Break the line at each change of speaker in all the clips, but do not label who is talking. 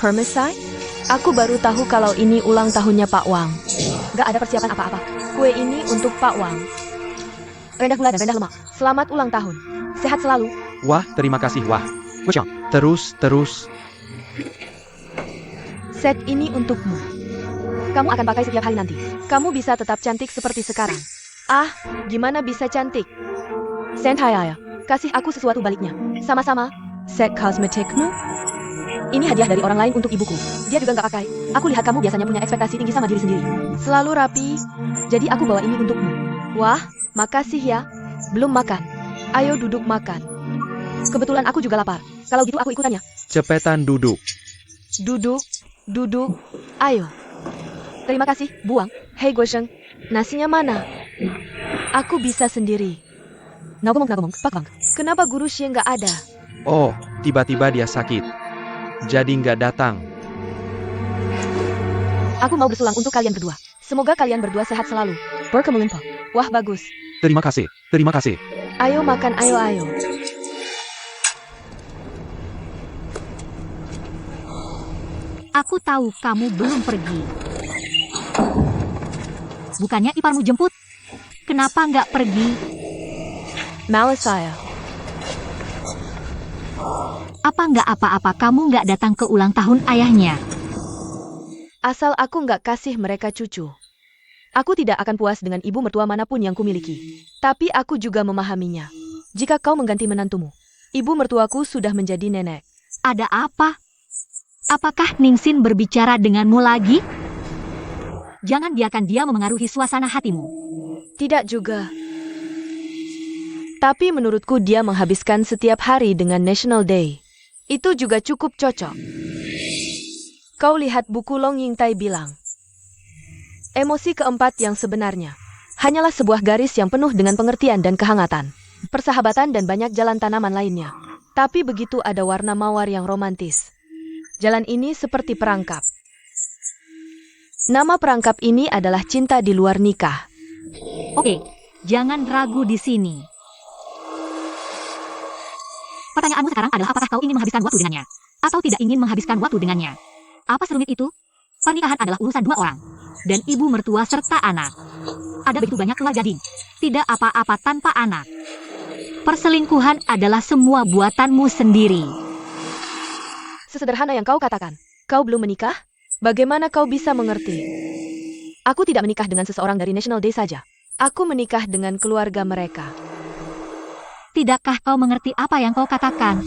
Permisi? Aku baru tahu kalau ini ulang tahunnya Pak Wang. Gak ada persiapan apa-apa. Kue ini untuk Pak Wang. Rendah gula dan rendah lemak. Selamat ulang tahun. Sehat selalu.
Wah, terima kasih, wah. Terus.
Set ini untukmu. Kamu akan pakai setiap hari nanti. Kamu bisa tetap cantik seperti sekarang. Ah, gimana bisa cantik? Senhaya, kasih aku sesuatu baliknya. Sama-sama. Set kosmetikmu? Ini hadiah dari orang lain untuk ibuku. Dia juga nggak pakai. Aku lihat kamu biasanya punya ekspektasi tinggi sama diri sendiri. Selalu rapi. Jadi aku bawa ini untukmu. Wah, makasih ya. Belum makan. Ayo duduk makan. Kebetulan aku juga lapar. Kalau gitu aku ikutannya.
Cepetan duduk.
Duduk. Ayo. Terima kasih, Buang. Hei Guosheng, nasinya mana? Aku bisa sendiri. Ngomong, Pak Wang. Kenapa Guru Xie nggak ada?
Oh, tiba-tiba dia sakit. Jadi nggak datang.
Aku mau bersulang untuk kalian berdua. Semoga kalian berdua sehat selalu. Berkemelimpa. Wah, bagus.
Terima kasih.
Ayo makan, ayo.
Aku tahu kamu belum pergi. Bukannya iparmu jemput? Kenapa nggak pergi?
Malas saya.
Apa nggak apa-apa kamu nggak datang ke ulang tahun ayahnya?
Asal aku nggak kasih mereka cucu. Aku tidak akan puas dengan ibu mertua manapun yang kumiliki. Tapi aku juga memahaminya. Jika kau mengganti menantumu, ibu mertuaku sudah menjadi nenek.
Ada apa? Apakah Ningsin berbicara denganmu lagi? Jangan biarkan dia memengaruhi suasana hatimu.
Tidak juga. Tapi menurutku dia menghabiskan setiap hari dengan National Day. Itu juga cukup cocok. Kau lihat buku Long Yingtai bilang. Emosi keempat yang sebenarnya hanyalah sebuah garis yang penuh dengan pengertian dan kehangatan, persahabatan dan banyak jalan tanaman lainnya. Tapi begitu ada warna mawar yang romantis. Jalan ini seperti perangkap. Nama perangkap ini adalah cinta di luar nikah.
Oke, jangan ragu di sini. Pertanyaanmu sekarang adalah apakah kau ingin menghabiskan waktu dengannya? Atau tidak ingin menghabiskan waktu dengannya? Apa serumit itu? Pernikahan adalah urusan dua orang. Dan ibu mertua serta anak. Ada begitu banyak keluarga Ding. Tidak apa-apa tanpa anak. Perselingkuhan adalah semua buatanmu sendiri.
Sesederhana yang kau katakan. Kau belum menikah? Bagaimana kau bisa mengerti? Aku tidak menikah dengan seseorang dari National Day saja. Aku menikah dengan keluarga mereka.
Tidakkah kau mengerti apa yang kau katakan?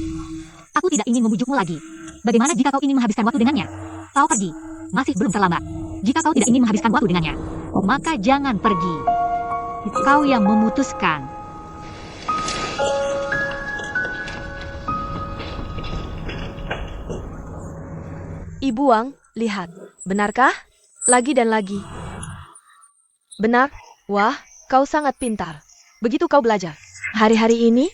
Aku tidak ingin membujukmu lagi. Bagaimana jika kau ingin menghabiskan waktu dengannya? Kau pergi. Masih belum terlambat. Jika kau tidak ingin menghabiskan waktu dengannya, maka jangan pergi. Kau yang memutuskan.
Ibu Wang, lihat. Benarkah? Lagi dan lagi. Benar? Wah, kau sangat pintar. Begitu kau belajar. Hari-hari ini,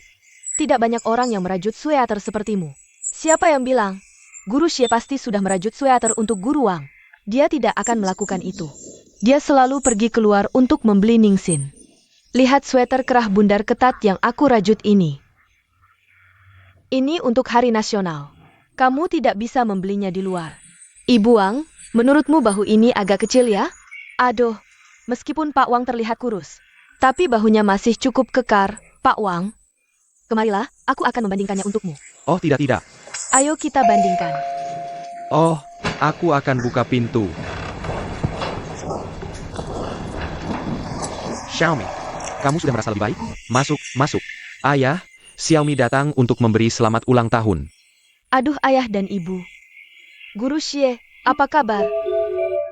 tidak banyak orang yang merajut sweater sepertimu. Siapa yang bilang? Guru Xie pasti sudah merajut sweater untuk Guru Wang. Dia tidak akan melakukan itu. Dia selalu pergi keluar untuk membeli Ningsin. Lihat sweater kerah bundar ketat yang aku rajut ini. Ini untuk hari nasional. Kamu tidak bisa membelinya di luar. Ibu Wang, menurutmu bahu ini agak kecil ya? Aduh, meskipun Pak Wang terlihat kurus, tapi bahunya masih cukup kekar, Pak Wang. Kemarilah, aku akan membandingkannya untukmu.
Oh, tidak.
Ayo kita bandingkan.
Oh, aku akan buka pintu. Xiaomi, kamu sudah merasa lebih baik? Masuk. Ayah, Xiaomi datang untuk memberi selamat ulang tahun.
Aduh ayah dan ibu. Guru Xie, apa kabar?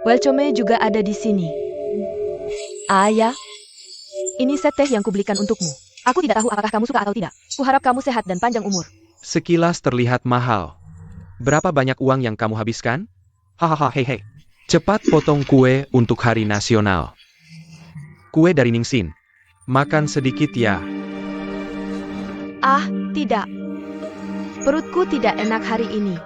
Welcome juga ada di sini. Ayah, ini set teh yang kubelikan untukmu. Aku tidak tahu apakah kamu suka atau tidak. Kuharap kamu sehat dan panjang umur.
Sekilas terlihat mahal. Berapa banyak uang yang kamu habiskan? Hahaha, hei. Cepat potong kue untuk hari nasional. Kue dari Ningsin. Makan sedikit ya.
Ah, tidak. Perutku tidak enak hari ini.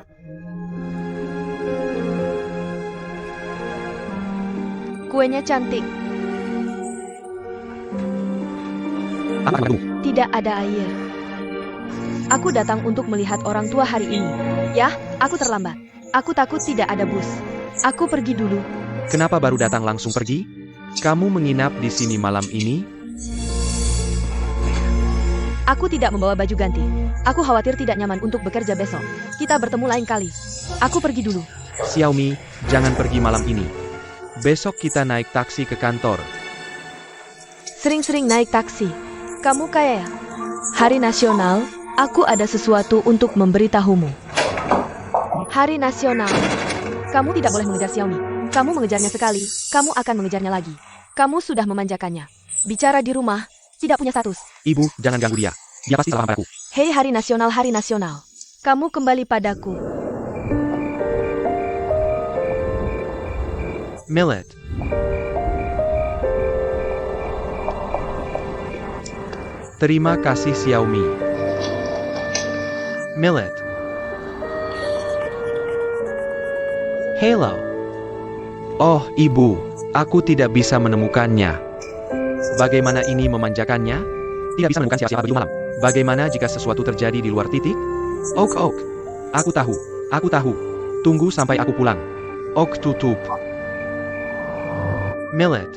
Kuenya cantik.
Apa kamu?
Tidak ada air. Aku datang untuk melihat orang tua hari ini. Ya, aku terlambat. Aku takut tidak ada bus. Aku pergi dulu.
Kenapa baru datang langsung pergi? Kamu menginap di sini malam ini?
Aku tidak membawa baju ganti. Aku khawatir tidak nyaman untuk bekerja besok. Kita bertemu lain kali. Aku pergi dulu.
Xiaomi, jangan pergi malam ini. Besok kita naik taksi ke kantor.
Sering-sering naik taksi. Kamu kaya ya? Hari Nasional, aku ada sesuatu untuk memberitahumu. Hari Nasional. Kamu tidak boleh mengejar Xiaomi. Kamu mengejarnya sekali, kamu akan mengejarnya lagi. Kamu sudah memanjakannya. Bicara di rumah, tidak punya status.
Ibu, jangan ganggu dia. Dia pasti salah padaku.
Hei Hari Nasional, Hari Nasional. Kamu kembali padaku.
Millet. Terima kasih Xiaomi. Millet. Hello. Oh, ibu, aku tidak bisa menemukannya. Bagaimana ini memanjakannya? Tidak bisa menemukan siapa-siapa belum malam. Bagaimana jika sesuatu terjadi di luar titik? Ok. Aku tahu. Tunggu sampai aku pulang. Ok tutup. Millet.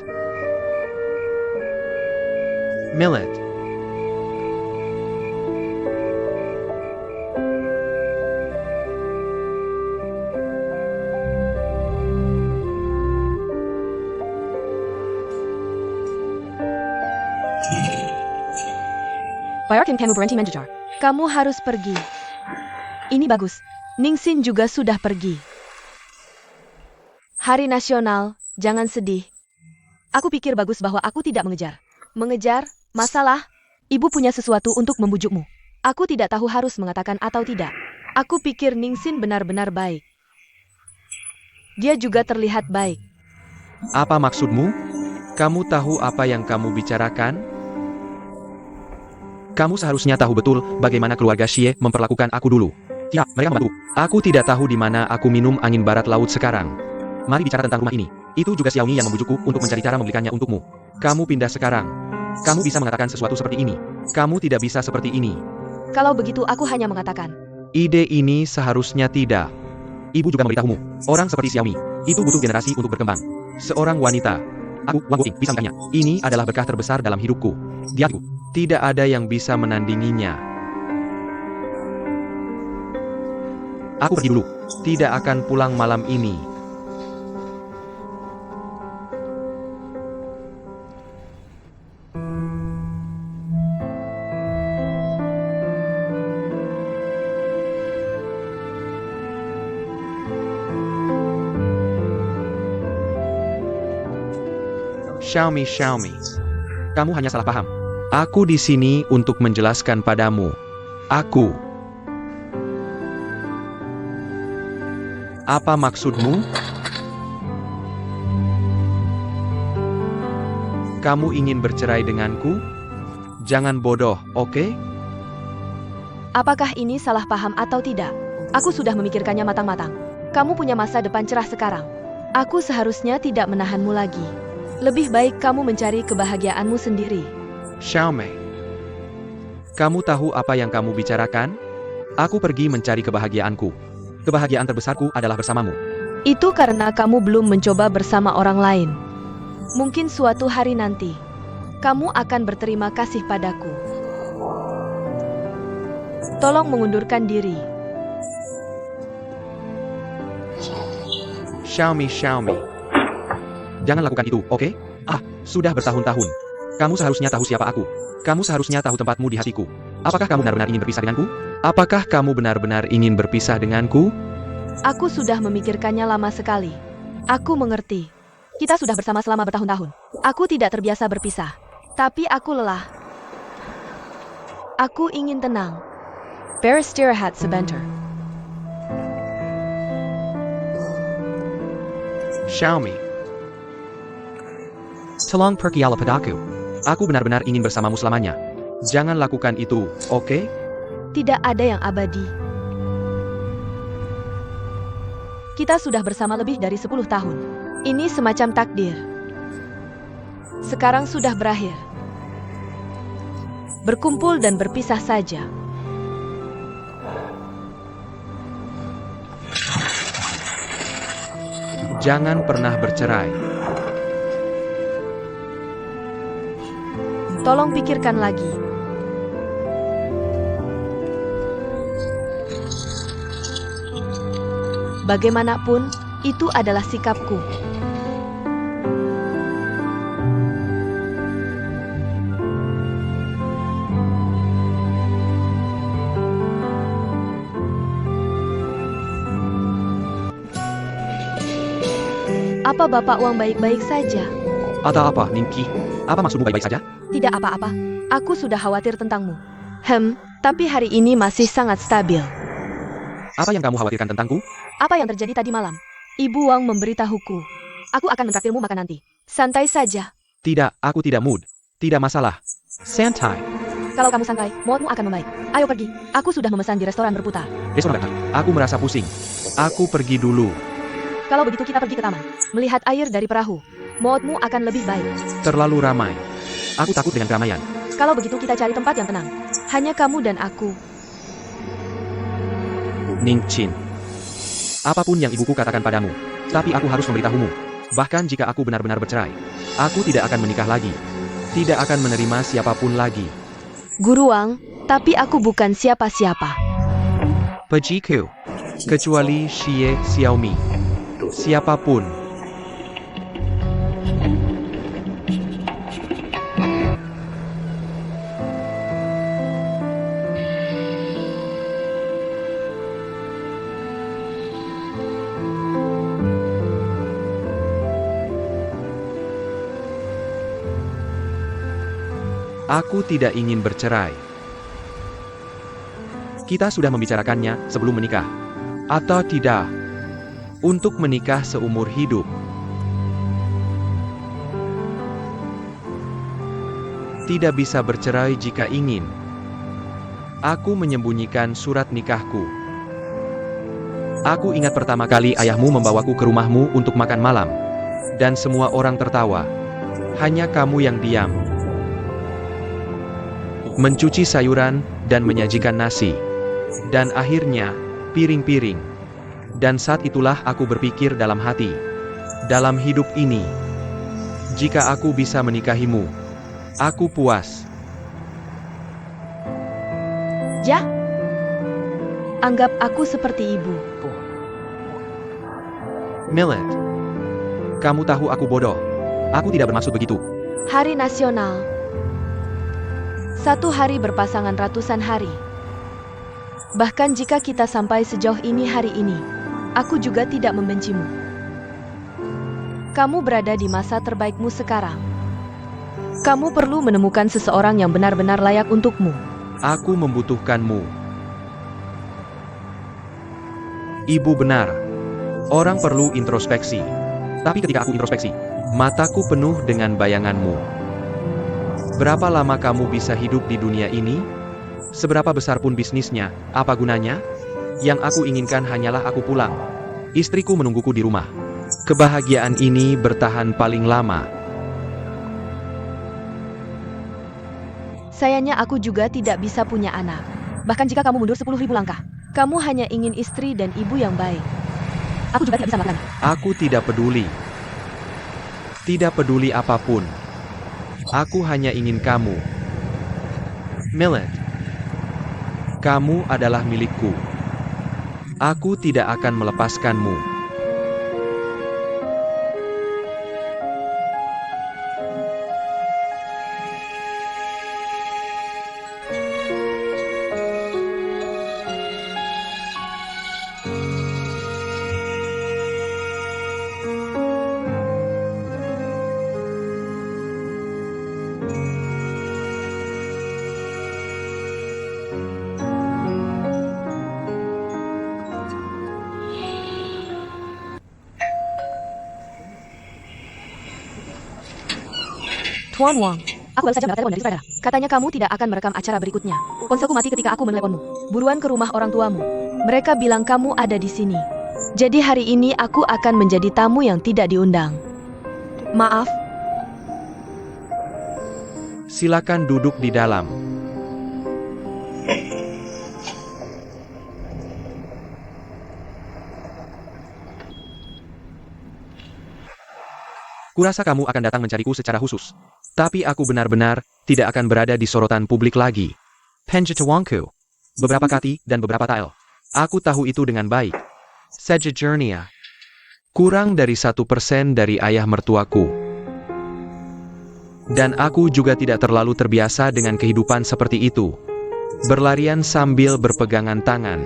Bayarkan kamu berhenti menjejar. Kamu harus pergi. Ini bagus. Ningsin juga sudah pergi. Hari Nasional, jangan sedih. Aku pikir bagus bahwa aku tidak mengejar. Mengejar? Masalah? Ibu punya sesuatu untuk membujukmu. Aku tidak tahu harus mengatakan atau tidak. Aku pikir Ningsin benar-benar baik. Dia juga terlihat baik.
Apa maksudmu? Kamu tahu apa yang kamu bicarakan? Kamu seharusnya tahu betul bagaimana keluarga Xie memperlakukan aku dulu. Ya, mereka membantu. Aku tidak tahu di mana aku minum angin barat laut sekarang. Mari bicara tentang rumah ini. Itu juga Xiaomi yang membujukku untuk mencari cara membelikannya untukmu. Kamu pindah sekarang. Kamu bisa mengatakan sesuatu seperti ini. Kamu tidak bisa seperti ini.
Kalau begitu aku hanya mengatakan.
Ide ini seharusnya tidak. Ibu juga memberitahumu. Orang seperti Xiaomi, itu butuh generasi untuk berkembang. Seorang wanita. Aku, Wang Guoqing, bisa mengatakannya. Ini adalah berkah terbesar dalam hidupku. Dia aku. Tidak ada yang bisa menandinginya. Aku pergi dulu. Tidak akan pulang malam ini. Xiaomi. Kamu hanya salah paham. Aku di sini untuk menjelaskan padamu. Aku. Apa maksudmu? Kamu ingin bercerai denganku? Jangan bodoh, oke?
Apakah ini salah paham atau tidak? Aku sudah memikirkannya matang-matang. Kamu punya masa depan cerah sekarang. Aku seharusnya tidak menahanmu lagi. Lebih baik kamu mencari kebahagiaanmu sendiri.
Xiaomi. Kamu tahu apa yang kamu bicarakan? Aku pergi mencari kebahagiaanku. Kebahagiaan terbesarku adalah bersamamu.
Itu karena kamu belum mencoba bersama orang lain. Mungkin suatu hari nanti, kamu akan berterima kasih padaku. Tolong mengundurkan diri.
Xiaomi. Jangan lakukan itu, oke? Sudah bertahun-tahun. Kamu seharusnya tahu siapa aku. Kamu seharusnya tahu tempatmu di hatiku. Apakah kamu benar-benar ingin berpisah denganku? Apakah kamu benar-benar ingin berpisah denganku?
Aku sudah memikirkannya lama sekali. Aku mengerti. Kita sudah bersama selama bertahun-tahun. Aku tidak terbiasa berpisah. Tapi aku lelah. Aku ingin tenang. Beristirahat sebentar.
Xiaomi. Tolong pergilah padaku. Aku benar-benar ingin bersamamu selamanya. Jangan lakukan itu, oke?
Tidak ada yang abadi. Kita sudah bersama lebih dari 10 tahun. Ini semacam takdir. Sekarang sudah berakhir. Berkumpul dan berpisah saja.
Jangan pernah bercerai.
Tolong pikirkan lagi. Bagaimanapun, itu adalah sikapku. Apa Bapak Wang baik-baik saja?
Ada apa, Ningki? Apa maksudmu baik-baik saja?
Tidak apa-apa. Aku sudah khawatir tentangmu. Tapi hari ini masih sangat stabil.
Apa yang kamu khawatirkan tentangku?
Apa yang terjadi tadi malam? Ibu Wang memberitahuku. Aku akan mentraktirmu makan nanti. Santai saja.
Tidak, aku tidak mood. Tidak masalah. Santai.
Kalau kamu santai, moodmu akan membaik. Ayo pergi. Aku sudah memesan di restoran berputar.
Restoran apa? Aku merasa pusing. Aku pergi dulu.
Kalau begitu kita pergi ke taman. Melihat air dari perahu. Moodmu akan lebih baik.
Terlalu ramai. Aku takut dengan keramaian.
Kalau begitu kita cari tempat yang tenang. Hanya kamu dan aku.
Ningqin. Apapun yang ibuku katakan padamu. Tapi aku harus memberitahumu. Bahkan jika aku benar-benar bercerai. Aku tidak akan menikah lagi. Tidak akan menerima siapapun lagi.
Guru Wang, tapi aku bukan siapa-siapa.
Pejiku. Kecuali Xie Xiaomi. Siapapun. Aku tidak ingin bercerai. Kita sudah membicarakannya sebelum menikah. Atau tidak? Untuk menikah seumur hidup. Tidak bisa bercerai jika ingin. Aku menyembunyikan surat nikahku. Aku ingat pertama kali ayahmu membawaku ke rumahmu untuk makan malam. Dan semua orang tertawa. Hanya kamu yang diam. Mencuci sayuran dan menyajikan nasi. Dan akhirnya, piring-piring. Dan saat itulah aku berpikir dalam hati. Dalam hidup ini, jika aku bisa menikahimu, aku puas.
Ya? Anggap aku seperti ibu.
Millet. Kamu tahu aku bodoh. Aku tidak bermaksud begitu.
Hari Nasional. Satu hari berpasangan ratusan hari. Bahkan jika kita sampai sejauh ini hari ini, aku juga tidak membencimu. Kamu berada di masa terbaikmu sekarang. Kamu perlu menemukan seseorang yang benar-benar layak untukmu.
Aku membutuhkanmu. Ibu benar. Orang perlu introspeksi. Tapi ketika aku introspeksi, mataku penuh dengan bayanganmu. Berapa lama kamu bisa hidup di dunia ini? Seberapa besar pun bisnisnya, apa gunanya? Yang aku inginkan hanyalah aku pulang. Istriku menungguku di rumah. Kebahagiaan ini bertahan paling lama.
Sayangnya aku juga tidak bisa punya anak. Bahkan jika kamu mundur 10.000 langkah, kamu hanya ingin istri dan ibu yang baik. Aku juga tidak bisa melakukannya.
Aku tidak peduli. Tidak peduli apapun. Aku hanya ingin kamu. Millet. Kamu adalah milikku. Aku tidak akan melepaskanmu.
Tuan Wang, aku baru saja mendapat telepon dari sutradara. Katanya kamu tidak akan merekam acara berikutnya. Ponselku mati ketika aku meneleponmu. Buruan ke rumah orang tuamu. Mereka bilang kamu ada di sini. Jadi hari ini aku akan menjadi tamu yang tidak diundang. Maaf.
Silakan duduk di dalam. Kurasa kamu akan datang mencariku secara khusus. Tapi aku benar-benar tidak akan berada di sorotan publik lagi. Penjatuanku. Beberapa kati dan beberapa tael. Aku tahu itu dengan baik. Sejujurnya. Kurang dari 1% dari ayah mertuaku. Dan aku juga tidak terlalu terbiasa dengan kehidupan seperti itu. Berlarian sambil berpegangan tangan.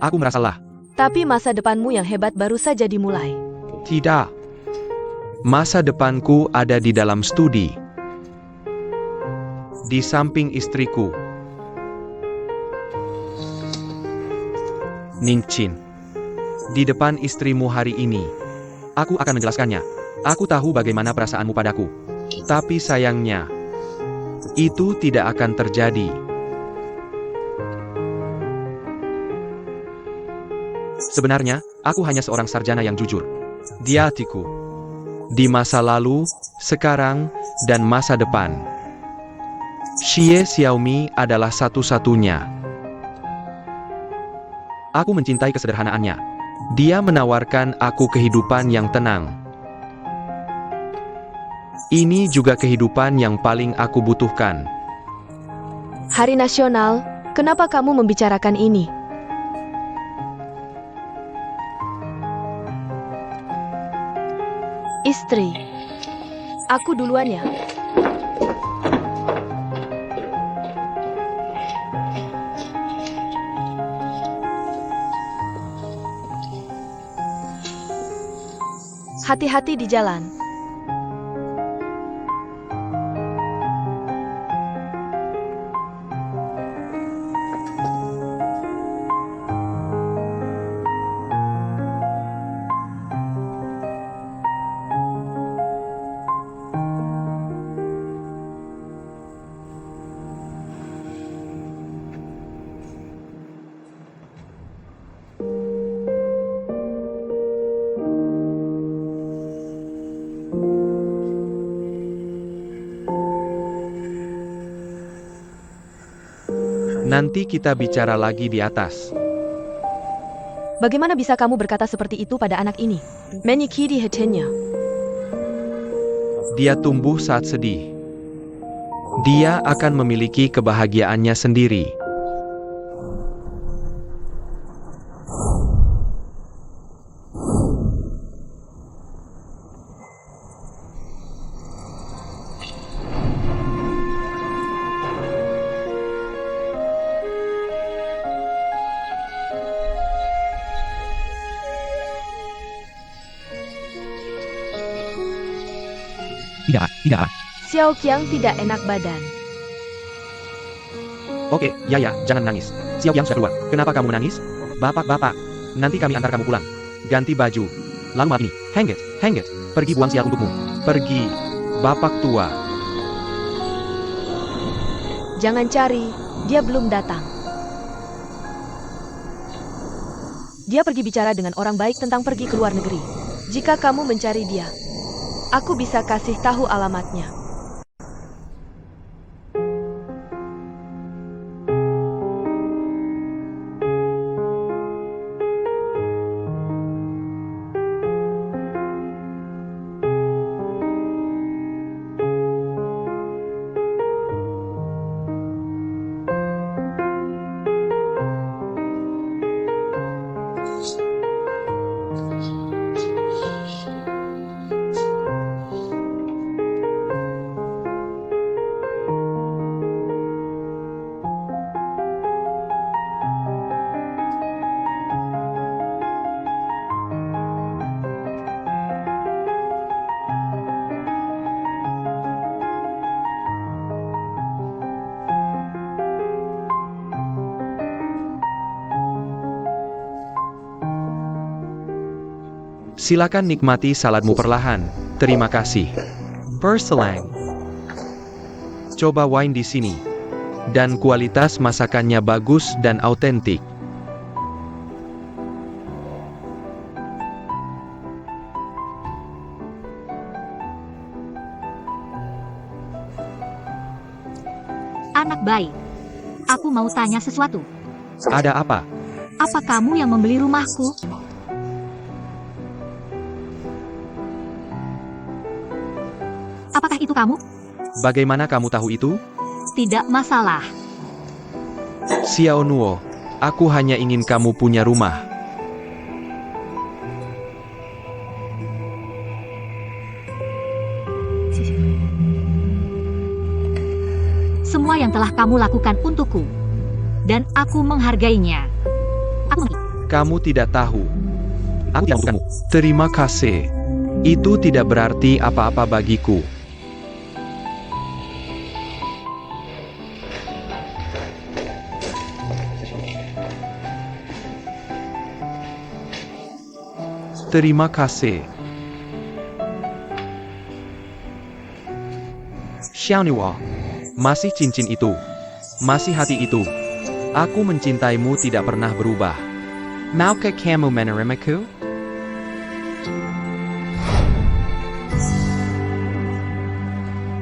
Aku merasalah.
Tapi masa depanmu yang hebat baru saja dimulai.
Tidak. Masa depanku ada di dalam studi. Di samping istriku. Ningqin. Di depan istrimu hari ini. Aku akan menjelaskannya. Aku tahu bagaimana perasaanmu padaku. Tapi sayangnya, itu tidak akan terjadi. Sebenarnya, aku hanya seorang sarjana yang jujur. Di hatiku. Di masa lalu, sekarang, dan masa depan. Xie Xiaomi adalah satu-satunya. Aku mencintai kesederhanaannya. Dia menawarkan aku kehidupan yang tenang. Ini juga kehidupan yang paling aku butuhkan.
Hari Nasional, kenapa kamu membicarakan ini? Istri. Aku duluan ya. Hati-hati di jalan.
Nanti kita bicara lagi di atas.
Bagaimana bisa kamu berkata seperti itu pada anak ini? Menyikiri hatinya.
Dia tumbuh saat sedih. Dia akan memiliki kebahagiaannya sendiri. Tidak.
Xiao Qiang tidak enak badan.
Oke, ya, jangan nangis. Xiao Yang sudah keluar. Kenapa kamu menangis? Bapak, nanti kami antar kamu pulang. Ganti baju. Lalu maaf ini. Hang it. Pergi buang sial untukmu. Pergi. Bapak tua.
Jangan cari, dia belum datang. Dia pergi bicara dengan orang baik tentang pergi ke luar negeri. Jika kamu mencari dia, aku bisa kasih tahu alamatnya.
Silakan nikmati saladmu perlahan. Terima kasih. Berselang. Coba wine di sini. Dan kualitas masakannya bagus dan autentik.
Anak baik. Aku mau tanya sesuatu.
Ada apa?
Apa kamu yang membeli rumahku? Apakah itu kamu?
Bagaimana kamu tahu itu?
Tidak masalah.
Xiao Nuo, aku hanya ingin kamu punya rumah.
Semua yang telah kamu lakukan untukku. Dan aku menghargainya. Aku mengerti.
Kamu tidak tahu. Aku tidak membutuhkanmu. Terima kasih. Itu tidak berarti apa-apa bagiku. Terima kasih. Xiaonuo, masih cincin itu, masih hati itu. Aku mencintaimu tidak pernah berubah. Maukah kamu menerimaku?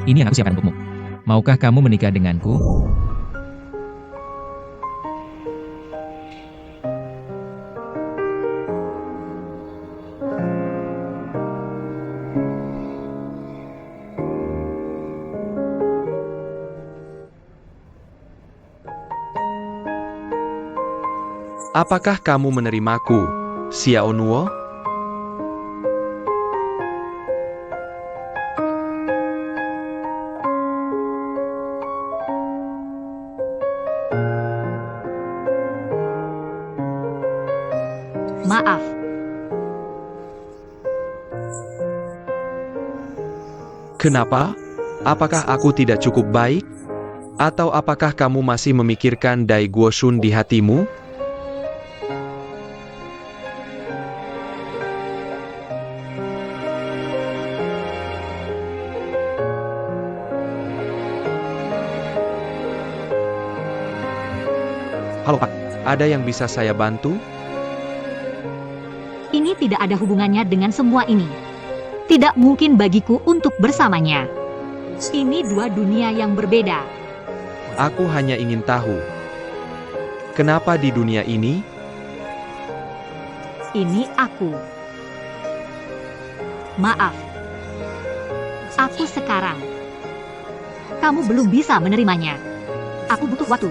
Ini yang aku siapkan untukmu. Maukah kamu menikah denganku?
Apakah kamu menerimaku, Xiao Nuo?
Maaf.
Kenapa? Apakah aku tidak cukup baik? Atau apakah kamu masih memikirkan Dai Guoshun di hatimu? Halo Pak, ada yang bisa saya bantu?
Ini tidak ada hubungannya dengan semua ini. Tidak mungkin bagiku untuk bersamanya. Ini dua dunia yang berbeda.
Aku hanya ingin tahu. Kenapa di dunia ini?
Ini aku. Maaf. Aku sekarang. Kamu belum bisa menerimanya. Aku butuh waktu.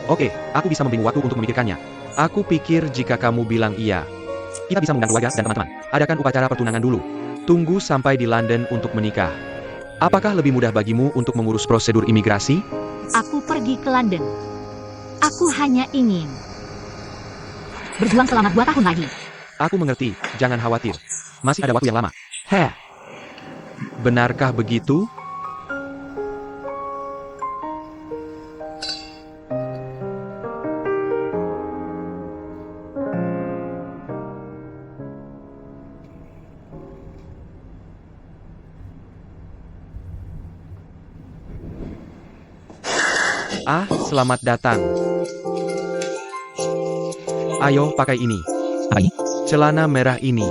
Oke, aku bisa memberimu waktu untuk memikirkannya. Aku pikir jika kamu bilang iya, kita bisa mengundang keluarga dan teman-teman. Adakan upacara pertunangan dulu. Tunggu sampai di London untuk menikah. Apakah lebih mudah bagimu untuk mengurus prosedur imigrasi?
Aku pergi ke London. Aku hanya ingin berjuang selama 2 tahun lagi.
Aku mengerti, jangan khawatir. Masih ada waktu yang lama. Heh. Benarkah begitu? Ah, selamat datang. Ayo, pakai ini.
Apa ini?
Celana merah ini.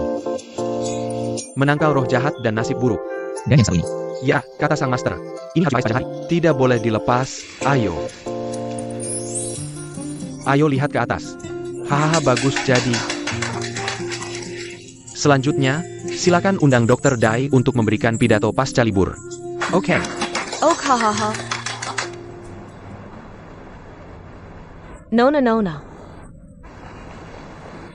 Menangkal roh jahat dan nasib buruk.
Dan yang satu ini.
Ya, kata sang master. Ini harus dipakai pada hari. Tidak boleh dilepas. Ayo. Ayo lihat ke atas. Hahaha, bagus jadi. Selanjutnya, silakan undang Dr. Dai untuk memberikan pidato pasca libur. Oke.
Oh, hahaha. Nona.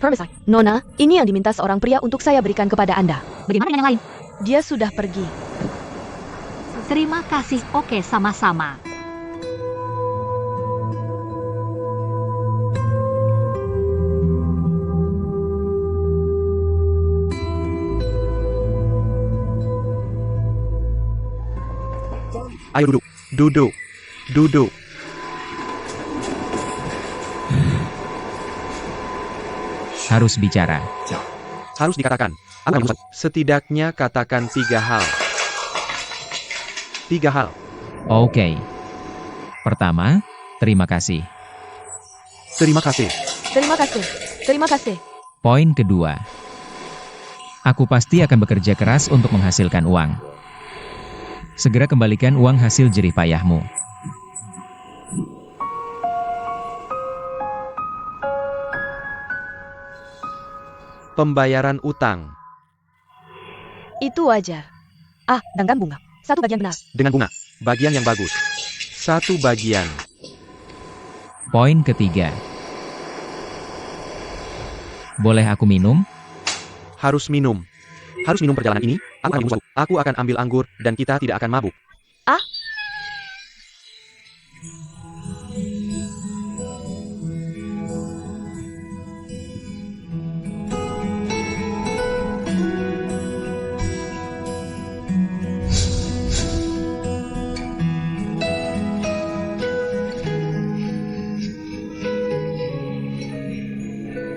Permisi, Nona, ini yang diminta seorang pria untuk saya berikan kepada Anda.
Bagaimana dengan yang lain?
Dia sudah pergi.
Terima kasih. Oke, sama-sama.
Ayo duduk. Duduk. Duduk.
Harus bicara.
Harus dikatakan. Setidaknya katakan 3 hal. 3 hal.
Oke. Pertama, terima kasih.
Terima kasih.
Terima kasih. Terima kasih.
Poin kedua. Aku pasti akan bekerja keras untuk menghasilkan uang. Segera kembalikan uang hasil jerih payahmu.
Pembayaran utang.
Itu wajar. Ah, dan bunga. 1 bagian benar.
Dengan bunga. Bagian yang bagus. 1 bagian.
Poin ketiga. Boleh aku minum?
Harus minum. Harus minum perjalanan ini. Aku akan ambil anggur dan kita tidak akan mabuk.
Ah?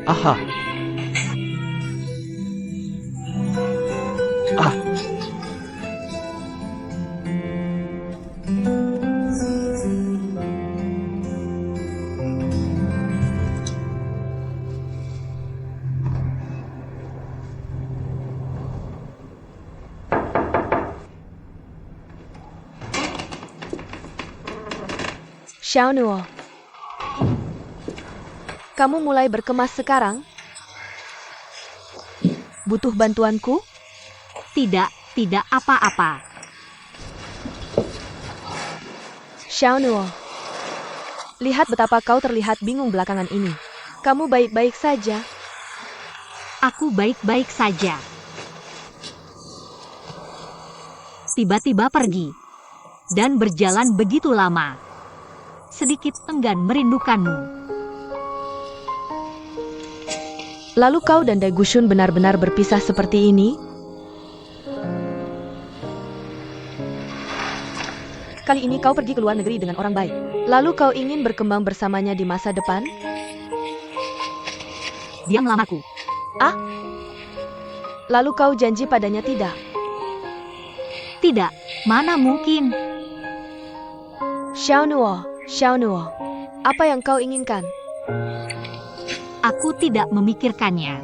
Aha. Ah.
Xiaonuo. Kamu mulai berkemas sekarang? Butuh bantuanku?
Tidak apa-apa.
Xiaonuo. Lihat betapa kau terlihat bingung belakangan ini. Kamu baik-baik saja?
Aku baik-baik saja. Tiba-tiba pergi. Dan berjalan begitu lama. Sedikit enggan merindukanmu.
Lalu kau dan Dai Gushun benar-benar berpisah seperti ini? Kali ini kau pergi ke luar negeri dengan orang baik. Lalu kau ingin berkembang bersamanya di masa depan?
Dia melamarku.
Ah? Lalu kau janji padanya tidak?
Tidak, mana mungkin.
Xiaonuo, apa yang kau inginkan?
Aku tidak memikirkannya.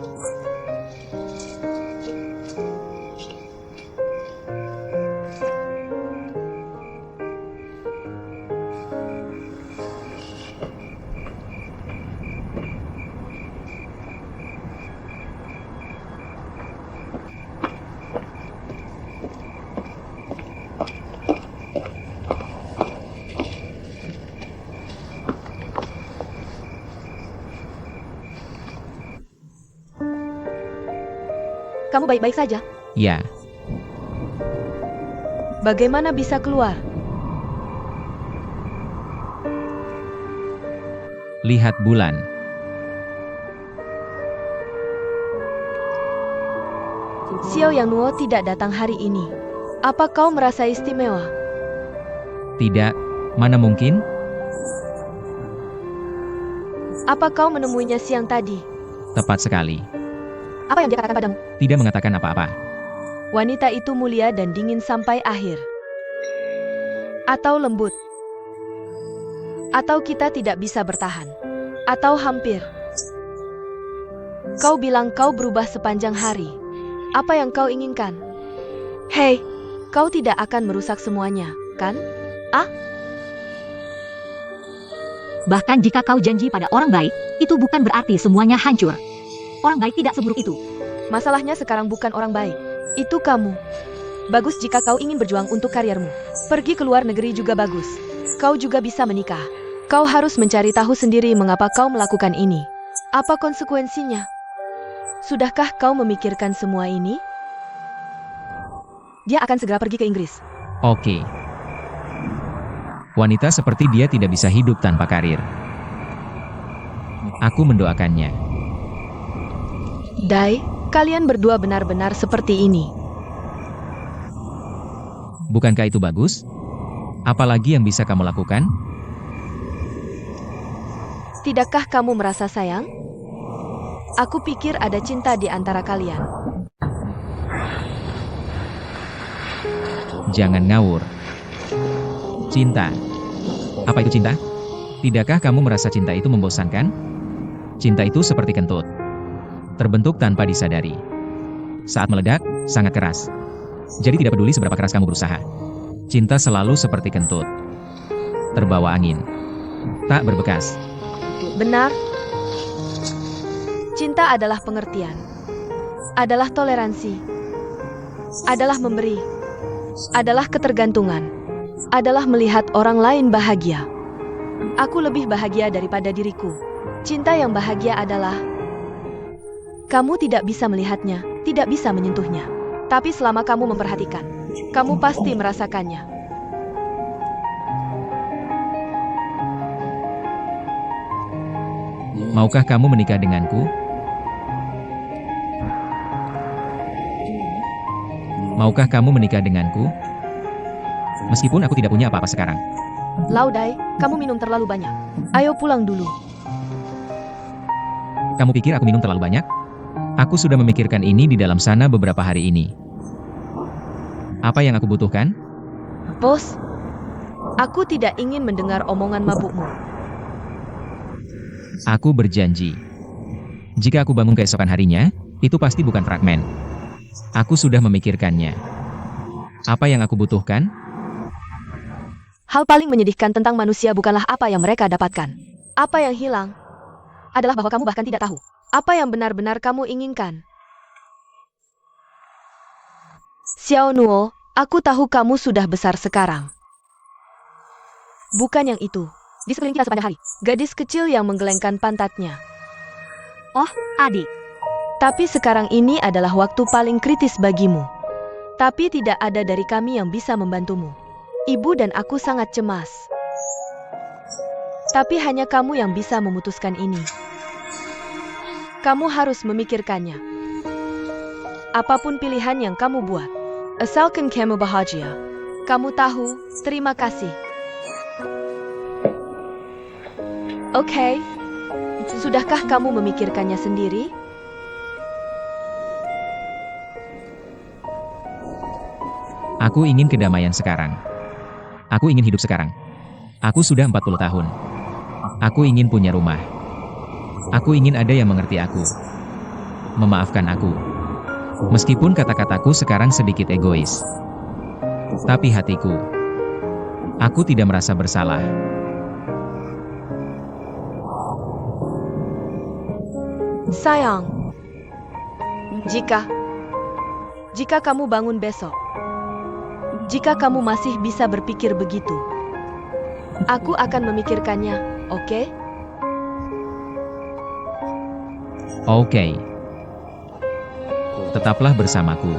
Kamu baik-baik saja?
Ya,
Bagaimana bisa keluar?
lihat bulan.
Xiao Yang Nuo tidak datang hari ini. Apa kau merasa istimewa?
Tidak, mana mungkin?
Apa kau menemuinya siang tadi?
Tepat sekali.
Apa yang dia katakan padamu?
Tidak mengatakan apa-apa.
Wanita itu mulia dan dingin sampai akhir. Atau lembut. Atau kita tidak bisa bertahan. Atau hampir. Kau bilang kau berubah sepanjang hari. Apa yang kau inginkan? Hei, kau tidak akan merusak semuanya, kan?
Bahkan jika kau janji pada orang baik, itu bukan berarti semuanya hancur. Orang baik tidak seburuk itu.
Masalahnya sekarang bukan orang baik. Itu kamu. Bagus jika kau ingin berjuang untuk kariermu. Pergi ke luar negeri juga bagus. Kau juga bisa menikah. Kau harus mencari tahu sendiri mengapa kau melakukan ini. Apa konsekuensinya? Sudahkah kau memikirkan semua ini? Dia akan segera pergi ke Inggris.
Oke. Wanita seperti dia tidak bisa hidup tanpa karir. Aku mendoakannya.
Dai, kalian berdua benar-benar seperti ini.
Bukankah itu bagus? Apalagi yang bisa kamu lakukan?
Tidakkah kamu merasa sayang? Aku pikir ada cinta di antara kalian.
Jangan ngawur. Cinta. Apa itu cinta? Tidakkah kamu merasa cinta itu membosankan? Cinta itu seperti kentut. Terbentuk tanpa disadari. Saat meledak, sangat keras. Jadi tidak peduli seberapa keras kamu berusaha. Cinta selalu seperti kentut. Terbawa angin. Tak berbekas.
Benar. Cinta adalah pengertian. Adalah toleransi. Adalah memberi. adalah ketergantungan, adalah melihat orang lain bahagia. Aku lebih bahagia daripada diriku. Cinta yang bahagia adalah kamu tidak bisa melihatnya, tidak bisa menyentuhnya. Tapi selama kamu memperhatikan, kamu pasti merasakannya.
Maukah kamu menikah denganku? Maukah kamu menikah denganku? Meskipun aku tidak punya apa-apa sekarang.
Laudai, kamu minum terlalu banyak. Ayo pulang dulu.
Kamu pikir aku minum terlalu banyak? Aku sudah memikirkan ini di dalam sana beberapa hari ini. Apa yang aku butuhkan?
Bos, aku tidak ingin mendengar omongan mabukmu.
Aku berjanji. Jika aku bangun keesokan harinya, itu pasti bukan fragmen. Aku sudah memikirkannya. Apa yang aku butuhkan?
Hal paling menyedihkan tentang manusia bukanlah apa yang mereka dapatkan. Apa yang hilang adalah bahwa kamu bahkan tidak tahu apa yang benar-benar kamu inginkan. Xiao Nuo, aku tahu kamu sudah besar sekarang. Bukan yang itu. Di sekeliling kita sepanjang hari, gadis kecil yang menggelengkan pantatnya.
Oh, adik.
Tapi sekarang ini adalah waktu paling kritis bagimu. Tapi tidak ada dari kami yang bisa membantumu. Ibu dan aku sangat cemas. Tapi hanya kamu yang bisa memutuskan ini. Kamu harus memikirkannya. Apapun pilihan yang kamu buat, asalkan kamu bahagia. Kamu tahu, terima kasih. Oke. Sudahkah kamu memikirkannya sendiri?
Aku ingin kedamaian sekarang. Aku ingin hidup sekarang. Aku sudah 40 tahun. Aku ingin punya rumah. Aku ingin ada yang mengerti aku. Memaafkan aku. Meskipun kata-kataku sekarang sedikit egois. Tapi hatiku. Aku tidak merasa bersalah.
Sayang, jika kamu bangun besok, jika kamu masih bisa berpikir begitu, aku akan memikirkannya, oke?
Oke. Tetaplah bersamaku.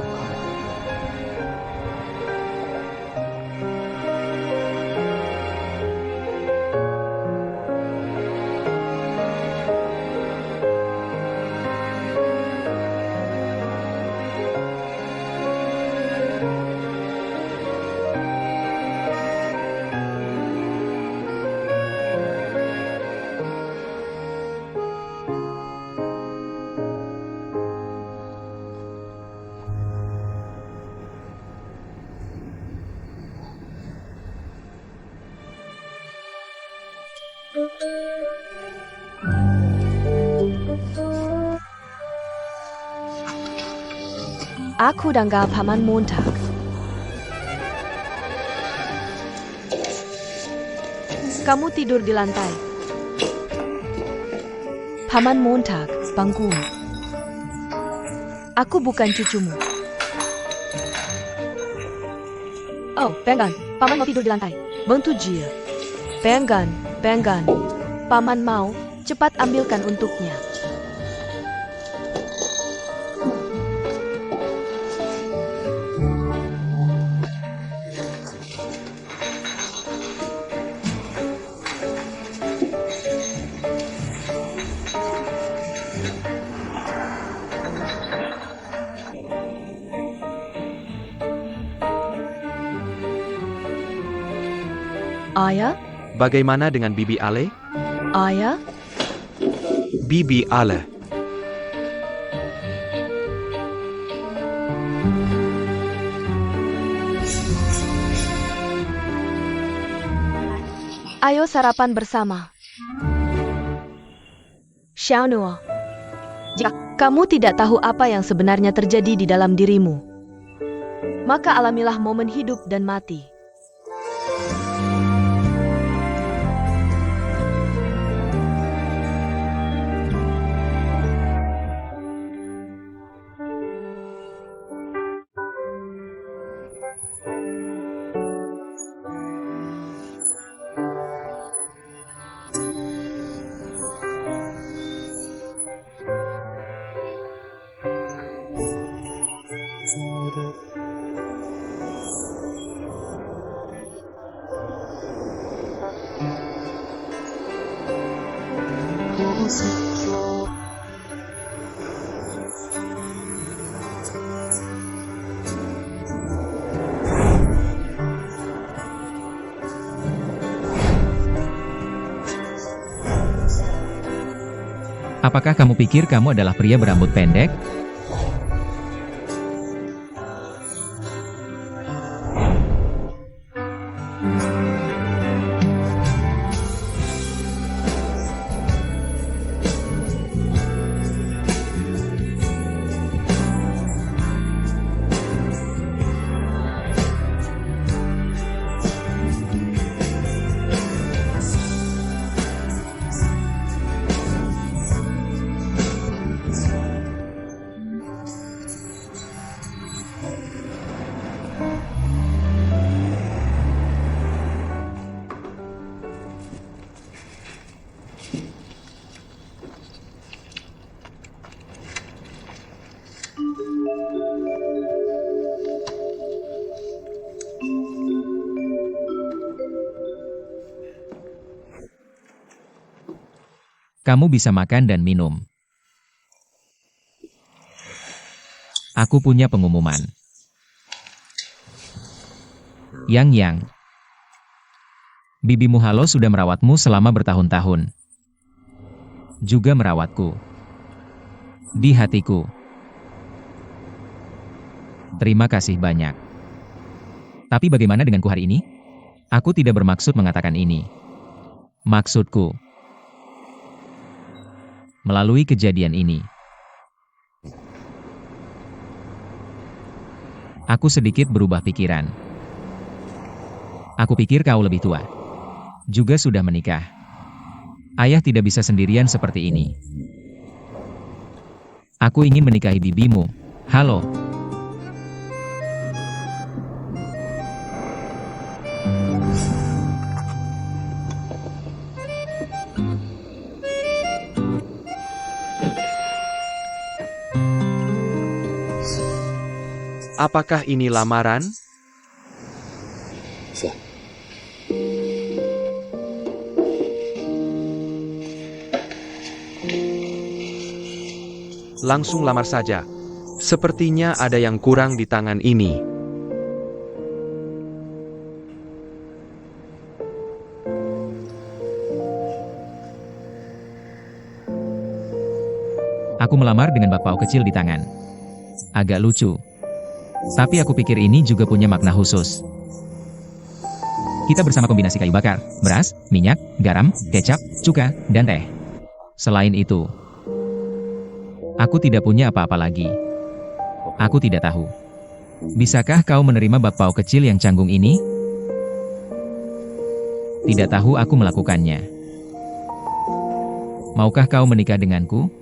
Aku dan Paman Montag. Kamu tidur di lantai. Paman Montag, bangun. Aku bukan cucumu. Oh, Pengan, Paman mau tidur di lantai. Bantu Jia. Pengan. Paman mau, cepat ambilkan untuknya. Ayah?
Bagaimana dengan Bibi Ale?
Ayah?
Bibi Ale.
Ayo sarapan bersama. Xiao Nuo, jika kamu tidak tahu apa yang sebenarnya terjadi di dalam dirimu, maka alamilah momen hidup dan mati.
Apakah kamu pikir kamu adalah pria berambut pendek? Kamu bisa makan dan minum. Aku punya pengumuman. Yang, bibimu Halo sudah merawatmu selama bertahun-tahun. Juga merawatku. Di hatiku. Terima kasih banyak. Tapi bagaimana denganku hari ini? Aku tidak bermaksud mengatakan ini. Maksudku, melalui kejadian ini, aku sedikit berubah pikiran. Aku pikir kau lebih tua. Juga sudah menikah. Ayah tidak bisa sendirian seperti ini. Aku ingin menikahi bibimu. Halo.
Apakah ini lamaran? Langsung lamar saja. Sepertinya ada yang kurang di tangan ini.
Aku melamar dengan bakpao kecil di tangan. Agak lucu. Tapi aku pikir ini juga punya makna khusus. Kita bersama kombinasi kayu bakar, beras, minyak, garam, kecap, cuka, dan teh. Selain itu, aku tidak punya apa-apa lagi. Aku tidak tahu. Bisakah kau menerima bakpao kecil yang canggung ini? Tidak tahu aku melakukannya. Maukah kau menikah denganku?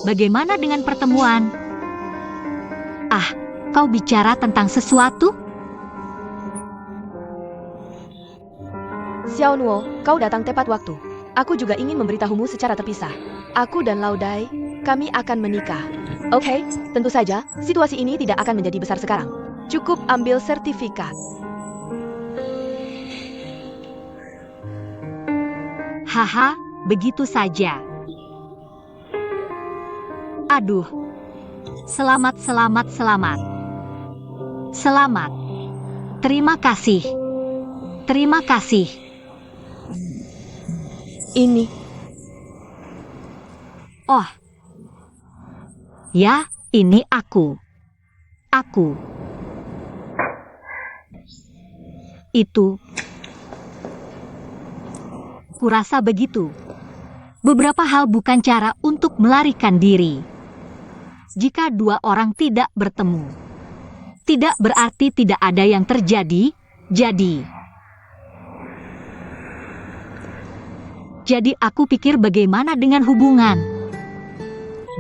Bagaimana dengan pertemuan? Ah, kau bicara tentang sesuatu?
Xiao Nuo, kau datang tepat waktu. Aku juga ingin memberitahumu secara terpisah. Aku dan Laudai, kami akan menikah. Oke, tentu saja, situasi ini tidak akan menjadi besar sekarang. Cukup ambil sertifikat.
Haha, begitu saja. Aduh. Selamat. Selamat. Terima kasih.
Ini.
Oh. Ya, ini aku. Itu. Kurasa begitu. Beberapa hal bukan cara untuk melarikan diri. Jika dua orang tidak bertemu, tidak berarti tidak ada yang terjadi. Jadi, Jadi aku pikir bagaimana dengan hubungan?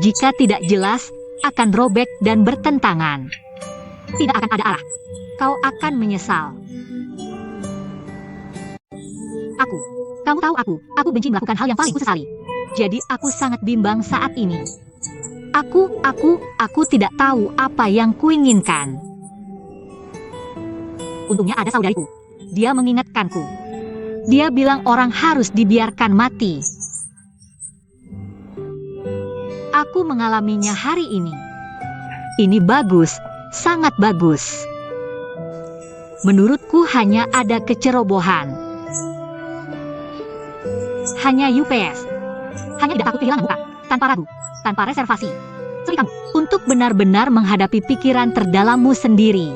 Jika tidak jelas, akan robek dan bertentangan. Tidak akan ada arah. Kau akan menyesal. Kamu tahu aku benci melakukan hal yang paling kusesali. Jadi aku sangat bimbang saat ini. Aku tidak tahu apa yang kuinginkan. Untungnya ada saudariku. Dia mengingatkanku. Dia bilang orang harus dibiarkan mati. Aku mengalaminya hari ini. Ini bagus, sangat bagus. Menurutku hanya ada kecerobohan. Hanya UPS. Hanya tidak takut kehilangan muka. Tanpa ragu. Tanpa reservasi. Seperti kamu. Untuk benar-benar menghadapi pikiran terdalammu sendiri.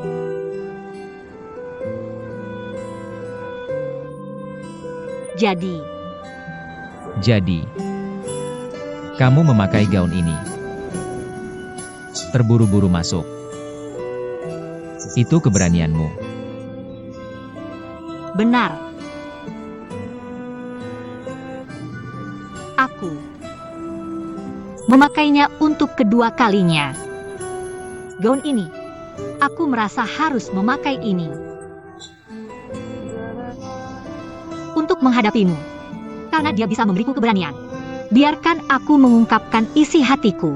Jadi, kamu memakai gaun ini. Terburu-buru masuk. Itu keberanianmu.
Benar. Aku memakainya untuk kedua kalinya. Gaun ini, aku merasa harus memakai ini. Untuk menghadapimu. Karena dia bisa memberiku keberanian. Biarkan aku mengungkapkan isi hatiku.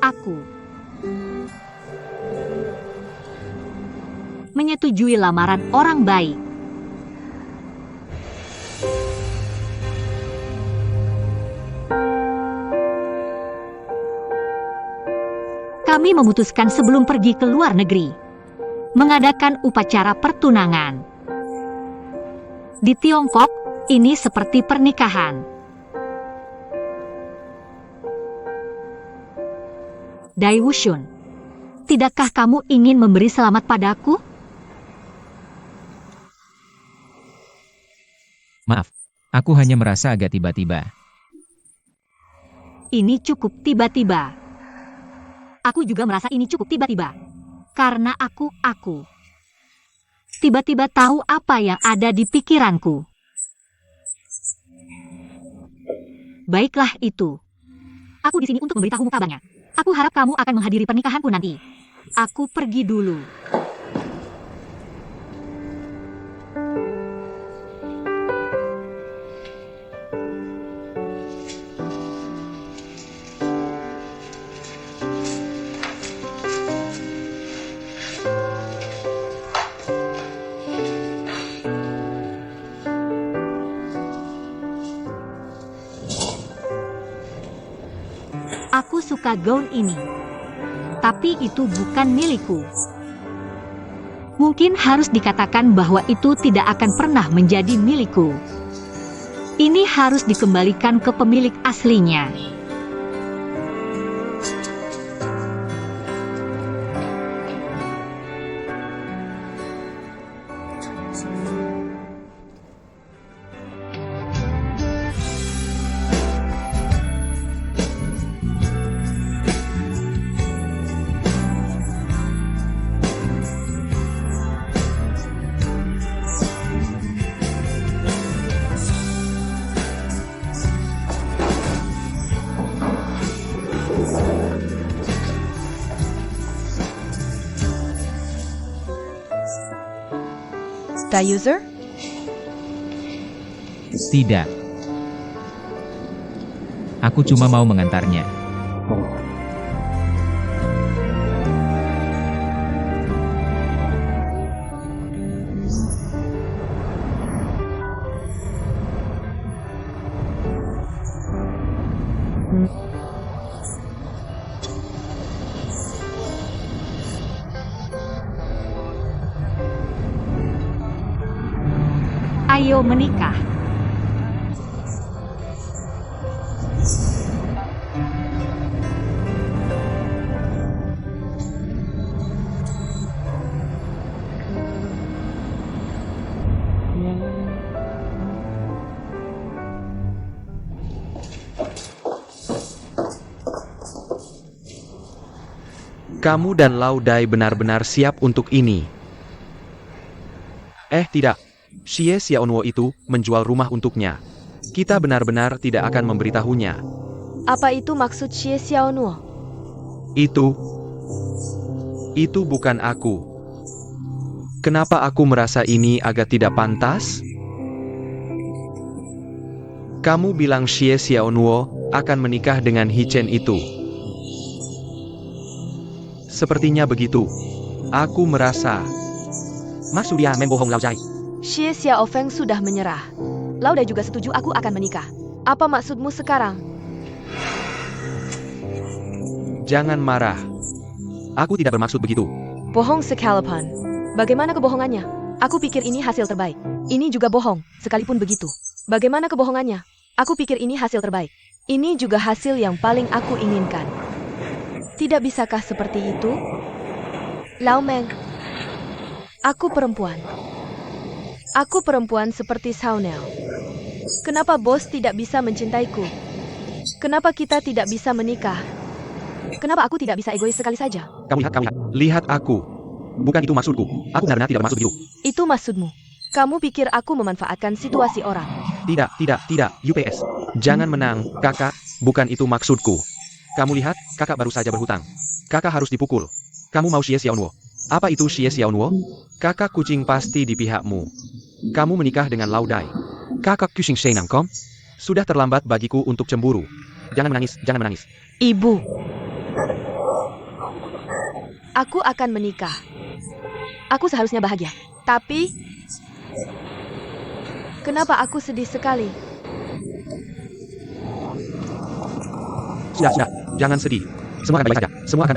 Aku menyetujui lamaran orang baik. Kami memutuskan sebelum pergi ke luar negeri, mengadakan upacara pertunangan. Di Tiongkok, ini seperti pernikahan. Dai Wushun, tidakkah kamu ingin memberi selamat padaku?
Maaf, aku hanya merasa agak tiba-tiba.
Ini cukup tiba-tiba. Aku juga merasa ini cukup tiba-tiba. Karena aku tiba-tiba tahu apa yang ada di pikiranku. Baiklah itu. Aku di sini untuk memberitahumu kabarnya. Aku harap kamu akan menghadiri pernikahanku nanti. Aku pergi dulu. Aku suka gaun ini. Tapi itu bukan milikku. Mungkin harus dikatakan bahwa itu tidak akan pernah menjadi milikku. Ini harus dikembalikan ke pemilik aslinya.
Dai user?
Tidak. Aku cuma mau mengantarnya.
Ayo menikah.
Kamu dan Laudai benar-benar siap untuk ini. Tidak. Xie Xiaonuo itu menjual rumah untuknya. Kita benar-benar tidak akan memberitahunya.
Apa itu maksud Xie Xiaonuo?
Itu bukan aku. Kenapa aku merasa ini agak tidak pantas? Kamu bilang Xie Xiaonuo akan menikah dengan Hichen itu. Sepertinya begitu. Aku merasa. Maksudnya membohong Laudai.
Xie Xiaofeng sudah menyerah. Laudai juga setuju aku akan menikah. Apa maksudmu sekarang?
Jangan marah. Aku tidak bermaksud begitu.
Bohong sekalipun. Bagaimana kebohongannya? Aku pikir ini hasil terbaik. Ini juga bohong, sekalipun begitu. Bagaimana kebohongannya? Aku pikir ini hasil terbaik. Ini juga hasil yang paling aku inginkan. Tidak bisakah seperti itu? Lau Meng. Aku perempuan. Aku perempuan seperti Saunel. Kenapa bos tidak bisa mencintaiku? Kenapa kita tidak bisa menikah? Kenapa aku tidak bisa egois sekali saja?
Kamu lihat. Lihat aku. Bukan itu maksudku. Aku benar-benar tidak bermaksud begitu.
Itu maksudmu. Kamu pikir aku memanfaatkan situasi orang.
Tidak. UPS. Jangan menang, kakak. Bukan itu maksudku. Kamu lihat, kakak baru saja berhutang. Kakak harus dipukul. Kamu mau Xie Xiaonuo? Apa itu Xie Xiaonuo? Kakak kucing pasti di pihakmu. Kamu menikah dengan Laudai. Kakak kucing Shenangkom. Sudah terlambat bagiku untuk cemburu. Jangan menangis.
Ibu. Aku akan menikah. Aku seharusnya bahagia. Tapi, kenapa aku sedih sekali?
Sudah. Jangan sedih. Semua akan baik-baik saja. Semuanya akan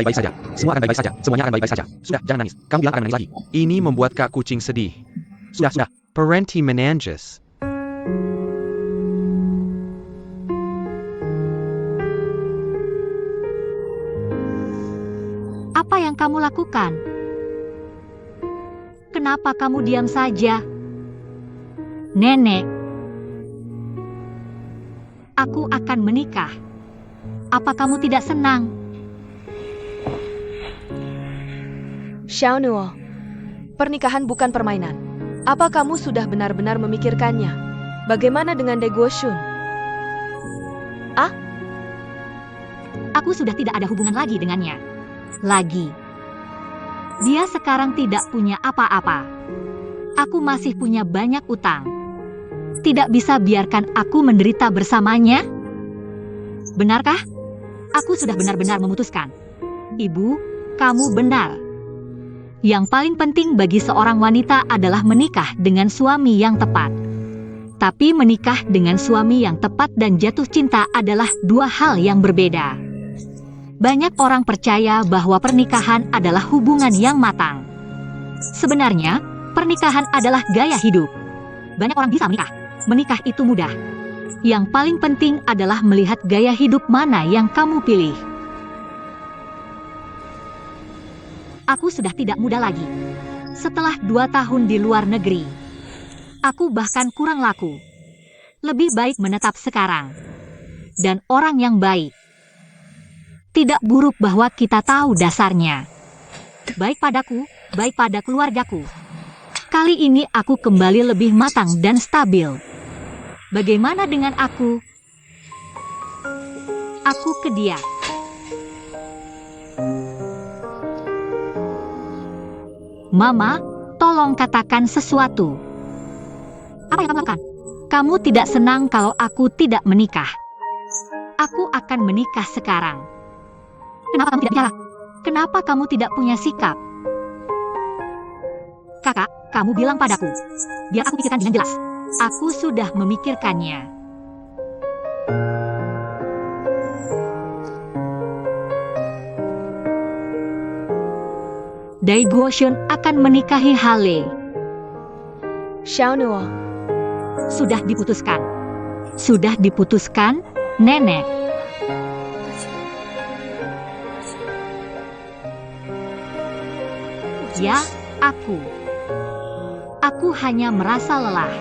baik-baik saja. Sudah, jangan nangis. Kamu bilang akan menangis lagi. Ini membuat Kak Kucing sedih. Sudah. Parenti menanges.
Apa yang kamu lakukan? Kenapa kamu diam saja? Nenek, aku akan menikah. Apa kamu tidak senang?
Xiaonuo, pernikahan bukan permainan. Apa kamu sudah benar-benar memikirkannya? Bagaimana dengan De Guoshun?
Aku sudah tidak ada hubungan lagi dengannya. Dia sekarang tidak punya apa-apa. Aku masih punya banyak utang. Tidak bisa biarkan aku menderita bersamanya? Benarkah? Aku sudah benar-benar memutuskan. Ibu, kamu benar. Yang paling penting bagi seorang wanita adalah menikah dengan suami yang tepat. Tapi menikah dengan suami yang tepat dan jatuh cinta adalah dua hal yang berbeda. Banyak orang percaya bahwa pernikahan adalah hubungan yang matang. Sebenarnya, pernikahan adalah gaya hidup. Banyak orang bisa menikah. Menikah itu mudah. Yang paling penting adalah melihat gaya hidup mana yang kamu pilih. Aku sudah tidak muda lagi. Setelah 2 tahun di luar negeri, aku bahkan kurang laku. Lebih baik menetap sekarang. Dan orang yang baik. Tidak buruk bahwa kita tahu dasarnya. Baik padaku, baik pada keluargaku. Kali ini aku kembali lebih matang dan stabil. Bagaimana dengan aku? Aku ke dia. Mama, tolong katakan sesuatu. Apa yang kamu lakukan? Kamu tidak senang kalau aku tidak menikah. Aku akan menikah sekarang. Kenapa kamu tidak bicara? Kenapa kamu tidak punya sikap? Kakak, kamu bilang padaku. Biar aku pikirkan dengan jelas. Aku sudah memikirkannya. Dai Guoshun akan menikahi Hale.
Xiaonuo,
Sudah diputuskan. Sudah diputuskan, Nenek. Ya, aku. Aku hanya merasa lelah.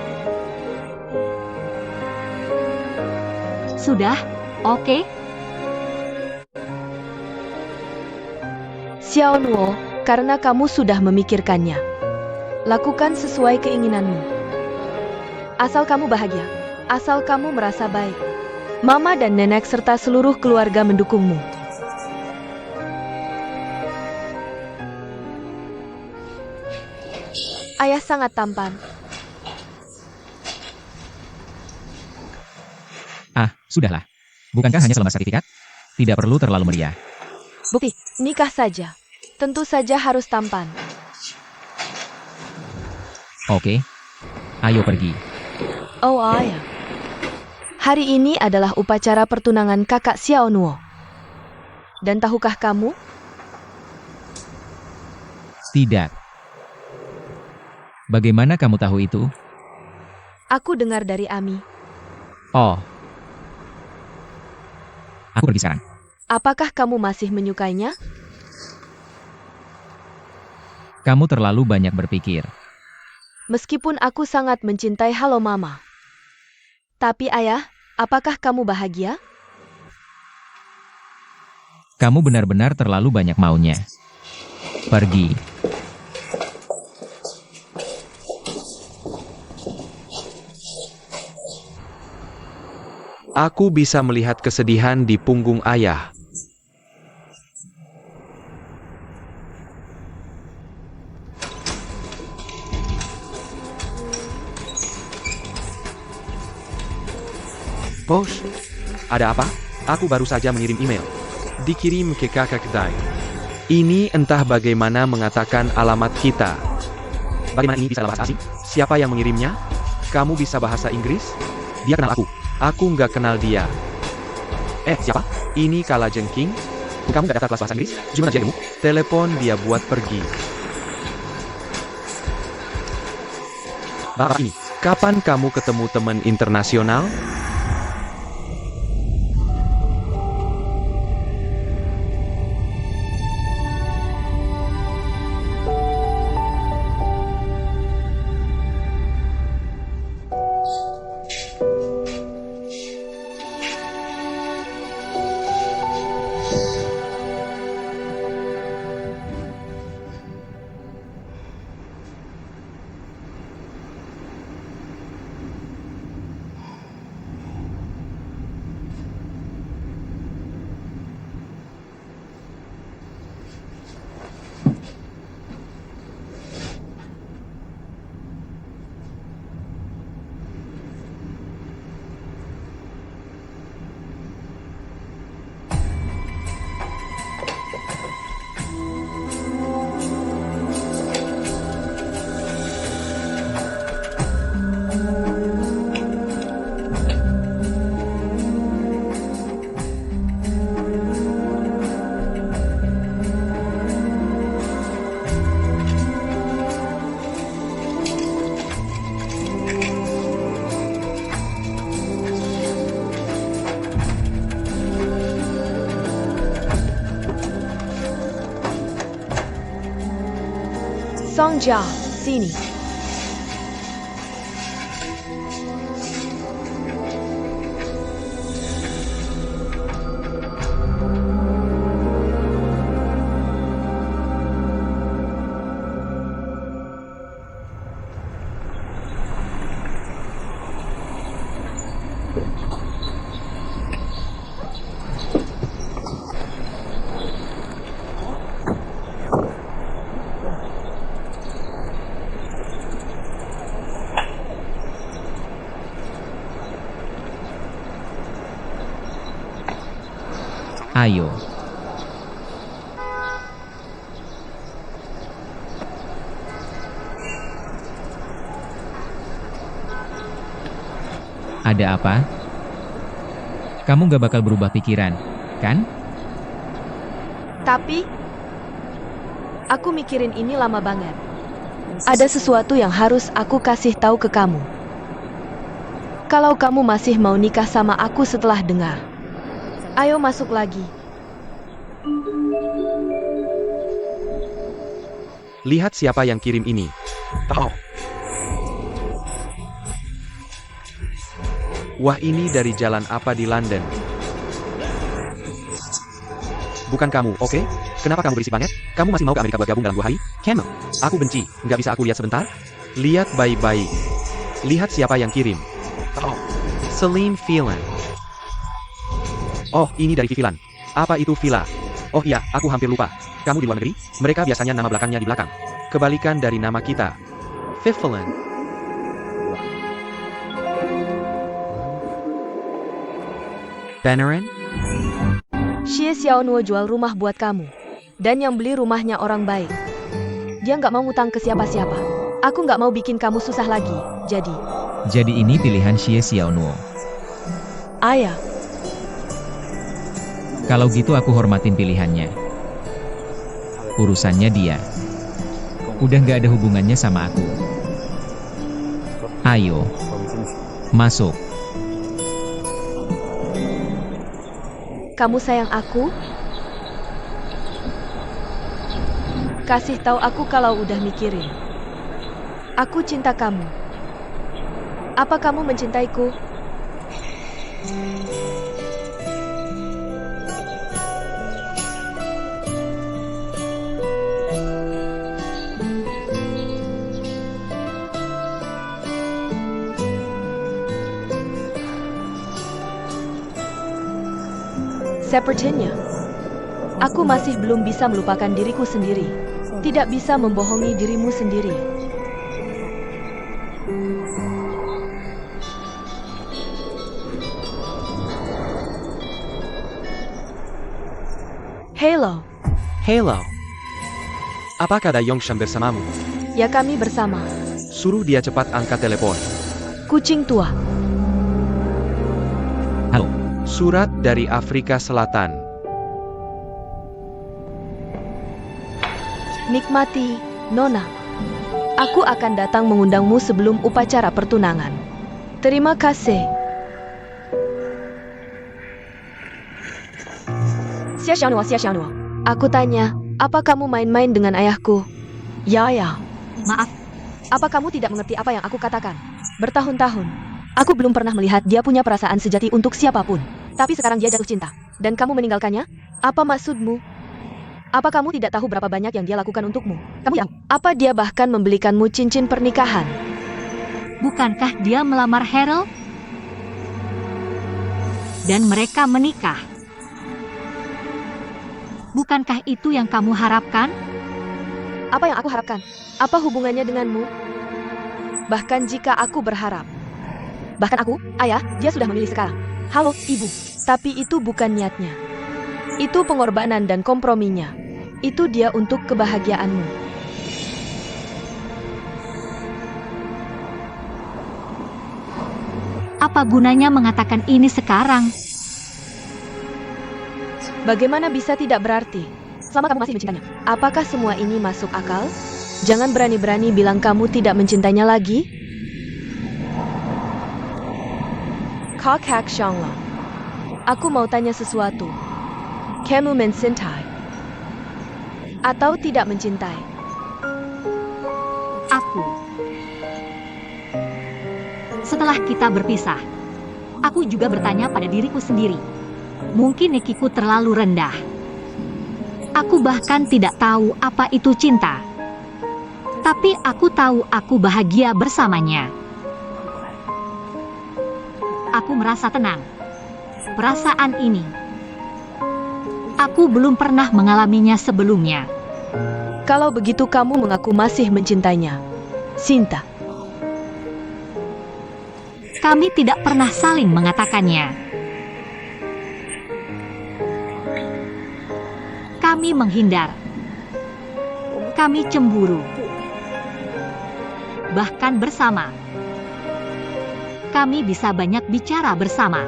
Sudah, oke?
Xiao Nuo, karena kamu sudah memikirkannya. Lakukan sesuai keinginanmu. Asal kamu bahagia, asal kamu merasa baik. Mama dan nenek serta seluruh keluarga mendukungmu. Ayah sangat tampan.
Ah, sudahlah. Bukankah hanya selemas sertifikat? Tidak perlu terlalu meriah.
Bukti, nikah saja. Tentu saja harus tampan.
Oke. Ayo pergi.
Oh ayah. Hari ini adalah upacara pertunangan kakak Xiao Nuo. Dan tahukah kamu?
Tidak. Bagaimana kamu tahu itu?
Aku dengar dari Ami.
Oh. Aku pergi sekarang.
Apakah kamu masih menyukainya?
Kamu terlalu banyak berpikir.
Meskipun aku sangat mencintai Halo Mama. Tapi ayah, apakah kamu bahagia?
Kamu benar-benar terlalu banyak maunya. Pergi.
Aku bisa melihat kesedihan di punggung ayah. Bos, ada apa? Aku baru saja mengirim email. Dikirim ke kakak kedai. Ini entah bagaimana mengatakan alamat kita. Bagaimana ini bisa bahasa asing? Siapa yang mengirimnya? Kamu bisa bahasa Inggris? Dia kenal aku. Aku nggak kenal dia. Siapa? Ini Kala Jengking? Kamu nggak daftar kelas bahasa Inggris? Gimana jadimu? Telepon dia buat pergi. Bapak ini, kapan kamu ketemu teman internasional?
Songjia, sini.
Ayo. Ada apa? Kamu gak bakal berubah pikiran, kan?
Tapi, aku mikirin ini lama banget. Ada sesuatu yang harus aku kasih tahu ke kamu. Kalau kamu masih mau nikah sama aku setelah dengar, ayo masuk lagi.
Lihat siapa yang kirim ini. Oh. Wah, ini dari jalan apa di London? Bukan kamu, oke? Kenapa kamu berisik banget? Kamu masih mau ke Amerika buat gabung dalam 2 hari? Camel. Aku benci. Nggak bisa aku lihat sebentar? Lihat baik-baik. Lihat siapa yang kirim. Oh, Celine Phelan. Oh, ini dari Vivilan. Apa itu Villa? Oh iya, aku hampir lupa. Kamu di luar negeri? Mereka biasanya nama belakangnya di belakang. Kebalikan dari nama kita. Vivilan. Beneran?
Xie Xiaonuo jual rumah buat kamu. Dan yang beli rumahnya orang baik. Dia nggak mau ngutang ke siapa-siapa. Aku nggak mau bikin kamu susah lagi.
Jadi ini pilihan Xie Xiaonuo.
Ayah,
Kalau gitu aku hormatin pilihannya. Urusannya dia. Udah nggak ada hubungannya sama aku. Ayo, masuk.
kamu sayang aku? Kasih tahu aku kalau udah mikirin. Aku cinta kamu. Apa kamu mencintaiku? Sepertinya, aku masih belum bisa melupakan diriku sendiri. Tidak bisa membohongi dirimu sendiri. Halo,
Hello. Apakah ada Yongshan bersamamu?
ya kami bersama.
Suruh dia cepat angkat telepon.
Kucing tua.
Halo,
Surat dari Afrika Selatan.
Nikmati, Nona. Aku akan datang mengundangmu sebelum upacara pertunangan. Terima kasih. Xie Xiaonuo. Aku tanya, apa kamu main-main dengan ayahku? Ya.
Maaf,
Apa kamu tidak mengerti apa yang aku katakan? Bertahun-tahun, aku belum pernah melihat dia punya perasaan sejati untuk siapapun. Tapi sekarang dia jatuh cinta. Dan kamu meninggalkannya? Apa maksudmu? Apa kamu tidak tahu berapa banyak yang dia lakukan untukmu? Kamu yang... Apa dia bahkan membelikanmu cincin pernikahan?
bukankah dia melamar Harold? Dan mereka menikah. Bukankah itu yang kamu harapkan?
Apa yang aku harapkan? Apa hubungannya denganmu? Bahkan jika aku berharap. Bahkan aku, ayah, dia sudah memilih sekarang. Halo, ibu. Tapi itu bukan niatnya. Itu pengorbanan dan komprominya. Itu dia untuk kebahagiaanmu.
Apa gunanya mengatakan ini sekarang?
Bagaimana bisa tidak berarti? Selama kamu masih mencintainya. Apakah semua ini masuk akal? Jangan berani-berani bilang kamu tidak mencintainya lagi. Kak Hak Shangla. Aku mau tanya sesuatu. Kamu mencintai? Atau tidak mencintai?
Aku. Setelah kita berpisah, aku juga bertanya pada diriku sendiri. Mungkin nekiku terlalu rendah. Aku bahkan tidak tahu apa itu cinta. Tapi aku tahu aku bahagia bersamanya. Aku merasa tenang. Perasaan ini, aku belum pernah mengalaminya sebelumnya.
Kalau begitu kamu mengaku masih mencintainya. Sinta.
Kami tidak pernah saling mengatakannya. Kami menghindar. Kami cemburu. Bahkan bersama. Kami bisa banyak bicara bersama.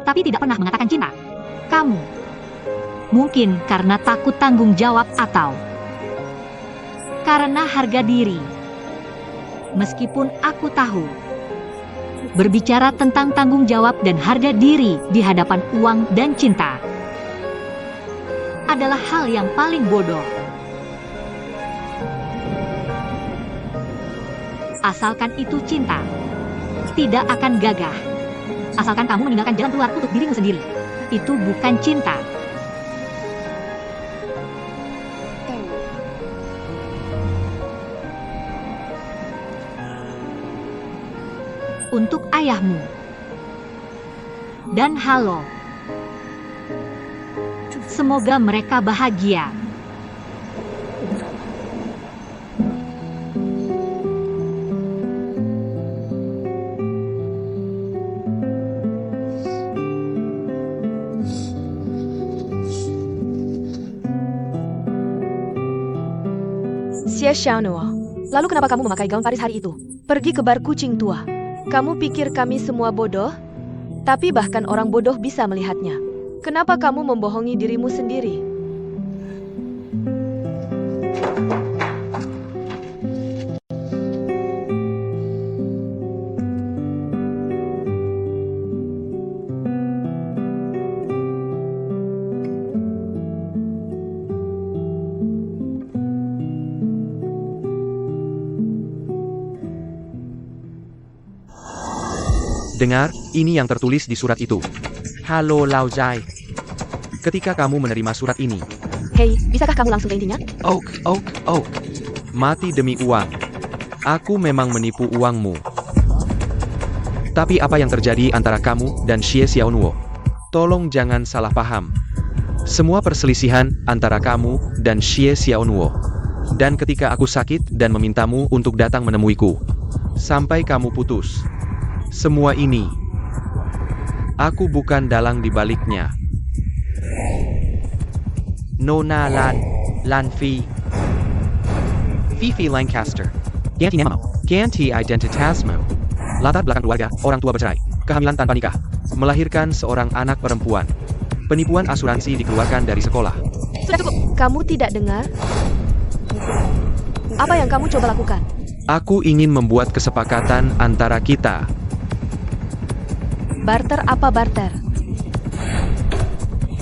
Tapi tidak pernah mengatakan cinta. Kamu. Mungkin karena takut tanggung jawab atau karena harga diri. Meskipun aku tahu, berbicara tentang tanggung jawab dan harga diri di hadapan uang dan cinta adalah hal yang paling bodoh. Asalkan itu cinta, tidak akan gagah. Asalkan kamu meninggalkan jalan keluar untuk dirimu sendiri. Itu bukan cinta. untuk ayahmu. Dan halo. Semoga mereka bahagia.
Xie Xiaonuo, lalu kenapa kamu memakai gaun Paris hari itu? Pergi ke bar kucing tua. Kamu pikir kami semua bodoh? Tapi bahkan orang bodoh bisa melihatnya. Kenapa kamu membohongi dirimu sendiri?
Dengar, ini yang tertulis di surat itu. Halo Lao Zai. Ketika kamu menerima surat ini,
Hei, bisakah kamu langsung ke intinya?
Oak. Mati demi uang. Aku memang menipu uangmu. Tapi apa yang terjadi antara kamu dan Xie Xiaonuo? Tolong jangan salah paham. Semua perselisihan antara kamu dan Xie Xiaonuo. Dan ketika aku sakit dan memintamu untuk datang menemuiku, sampai kamu putus. Semua ini, aku bukan dalang di baliknya. Nona Lan Fifi Lancaster. Ganti nama. Ganti identitasmu. Latar belakang keluarga, orang tua bercerai, kehamilan tanpa nikah, melahirkan seorang anak perempuan. Penipuan asuransi dikeluarkan dari sekolah.
Sudah cukup. Kamu tidak dengar? Apa yang kamu coba lakukan?
Aku ingin membuat kesepakatan antara kita.
Barter apa barter?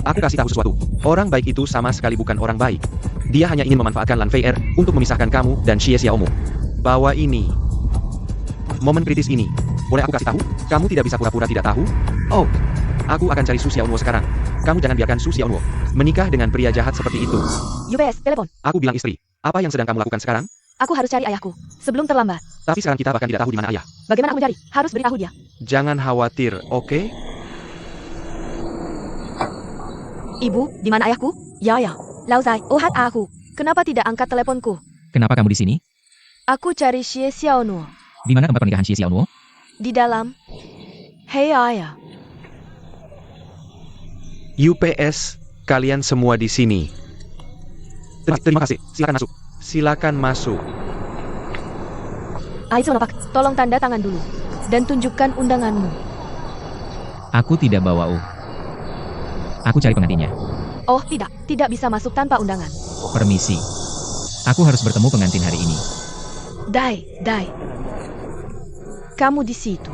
Aku kasih tahu sesuatu. Orang baik itu sama sekali bukan orang baik. Dia hanya ingin memanfaatkan Lan Fei untuk memisahkan kamu dan Xie Xiaomu. Bawa ini. Momen kritis ini. Boleh aku kasih tahu? Kamu tidak bisa pura-pura tidak tahu? Oh, aku akan cari Su Xiaonuo sekarang. Kamu jangan biarkan Su Xiaonuo menikah dengan pria jahat seperti itu.
UPS, telepon.
Aku bilang istri, apa yang sedang kamu lakukan sekarang?
Aku harus cari ayahku sebelum terlambat.
Tapi sekarang kita bahkan tidak tahu di mana ayah.
Bagaimana aku mencari? Harus beritahu dia.
Jangan khawatir, oke?
Ibu, di mana ayahku? Ya. Lao Zai, aku. Kenapa tidak angkat teleponku?
Kenapa kamu di sini?
Aku cari Xie Xiaonuo.
Di mana tempat pernikahan Xie Xiaonuo?
Di dalam. Hei ayah.
UPS, kalian semua di sini. Terima kasih, silakan masuk. Silakan masuk.
Aizonopak, tolong tanda tangan dulu. Dan tunjukkan undanganmu.
Aku tidak bawa Aku cari pengantinnya.
Oh tidak bisa masuk tanpa undangan.
Permisi. Aku harus bertemu pengantin hari ini.
Dai. Kamu di situ.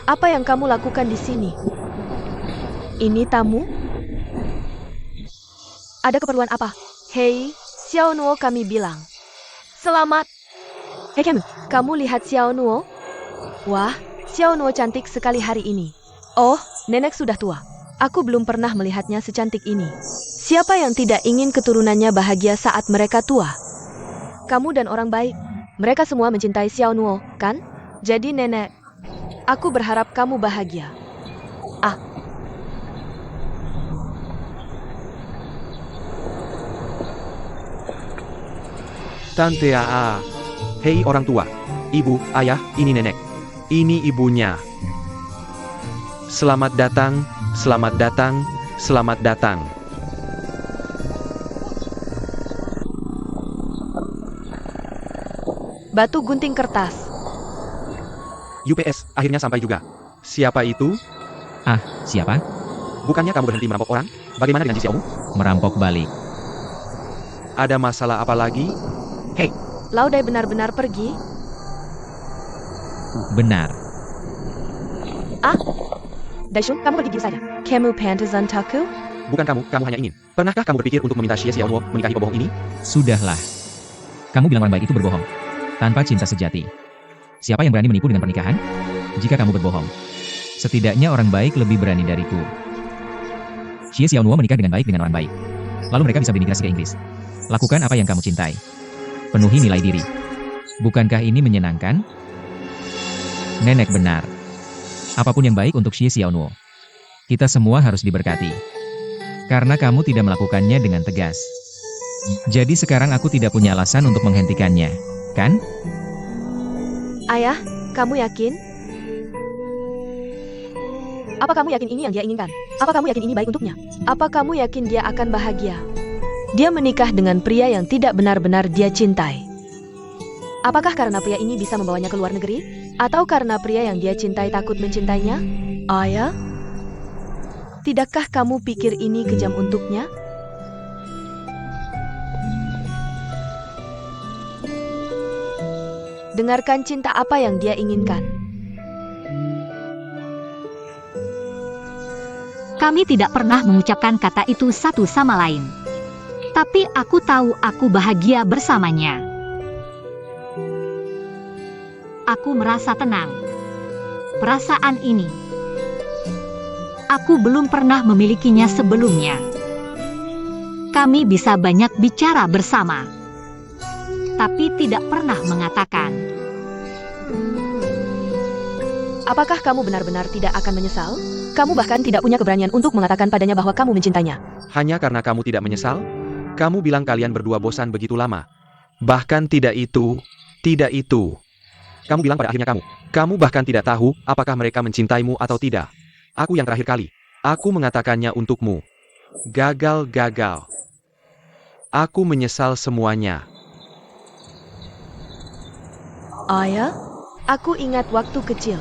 Apa yang kamu lakukan di sini? Ini tamu? Ada keperluan apa? Hei, Xiaonuo kami bilang. Selamat. Hei kamu lihat Xiaonuo? Wah, Xiaonuo cantik sekali hari ini. Oh, nenek sudah tua. Aku belum pernah melihatnya secantik ini. Siapa yang tidak ingin keturunannya bahagia saat mereka tua? Kamu dan orang baik. Mereka semua mencintai Xiaonuo, kan? Jadi nenek, aku berharap kamu bahagia.
Tante Aa. Hei orang tua. Ibu, ayah, ini nenek. Ini ibunya. Selamat datang, selamat datang, selamat datang.
Batu gunting kertas.
UPS, akhirnya sampai juga. Siapa itu?
Siapa?
Bukannya kamu berhenti merampok orang? Bagaimana dengan Ji Xiaomu?
Merampok balik.
Ada masalah apa lagi?
Laudai benar-benar pergi?
Benar.
Daishun, kamu pergi gitu saja. Kamu pantesan taku?
Bukan kamu hanya ingin. Pernahkah kamu berpikir untuk meminta Xie Xiaonuo menikahi pembohong ini?
Sudahlah. Kamu bilang orang baik itu berbohong. Tanpa cinta sejati. Siapa yang berani menipu dengan pernikahan? Jika kamu berbohong. Setidaknya orang baik lebih berani dariku. Xie Xiaonuo menikah dengan baik dengan orang baik. Lalu mereka bisa berimigrasi ke Inggris. Lakukan apa yang kamu cintai. Penuhi nilai diri. Bukankah ini menyenangkan? Nenek benar. Apapun yang baik untuk Xie Xiaonuo. Kita semua harus diberkati. Karena kamu tidak melakukannya dengan tegas. Jadi sekarang aku tidak punya alasan untuk menghentikannya, kan?
Ayah, kamu yakin? Apa kamu yakin ini yang dia inginkan? Apa kamu yakin ini baik untuknya? Apa kamu yakin dia akan bahagia? Dia menikah dengan pria yang tidak benar-benar dia cintai. Apakah karena pria ini bisa membawanya ke luar negeri? Atau karena pria yang dia cintai takut mencintainya? Ayah? Tidakkah kamu pikir ini kejam untuknya? Dengarkan cinta apa yang dia inginkan.
Kami tidak pernah mengucapkan kata itu satu sama lain. Tapi aku tahu aku bahagia bersamanya. Aku merasa tenang. Perasaan ini, aku belum pernah memilikinya sebelumnya. Kami bisa banyak bicara bersama, tapi tidak pernah mengatakan.
Apakah kamu benar-benar tidak akan menyesal? Kamu bahkan tidak punya keberanian untuk mengatakan padanya bahwa kamu mencintainya.
Hanya karena kamu tidak menyesal? Kamu bilang kalian berdua bosan begitu lama. Bahkan tidak itu. Kamu bilang pada akhirnya kamu bahkan tidak tahu apakah mereka mencintaimu atau tidak. Aku yang terakhir kali. Aku mengatakannya untukmu. Gagal. Aku menyesal semuanya.
Ayah, aku ingat waktu kecil.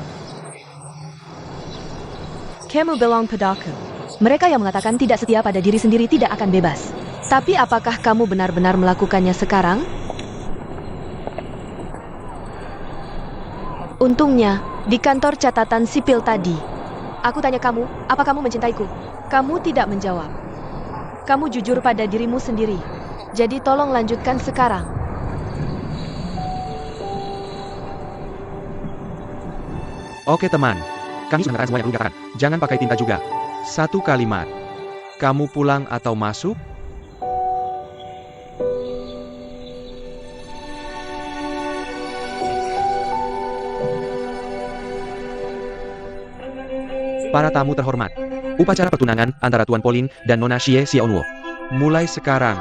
Kamu bilang padaku, mereka yang mengatakan tidak setia pada diri sendiri tidak akan bebas. Tapi apakah kamu benar-benar melakukannya sekarang? Untungnya, di kantor catatan sipil tadi, aku tanya kamu, apa kamu mencintaiku? Kamu tidak menjawab. Kamu jujur pada dirimu sendiri. Jadi tolong lanjutkan sekarang.
Oke teman. Kami sudah mengatakan semua yang perlu dikatakan. Jangan pakai tinta juga. Satu kalimat. Kamu pulang atau masuk? Para tamu terhormat, upacara pertunangan antara Tuan Pauline dan Nona Xie Xiaonuo mulai sekarang.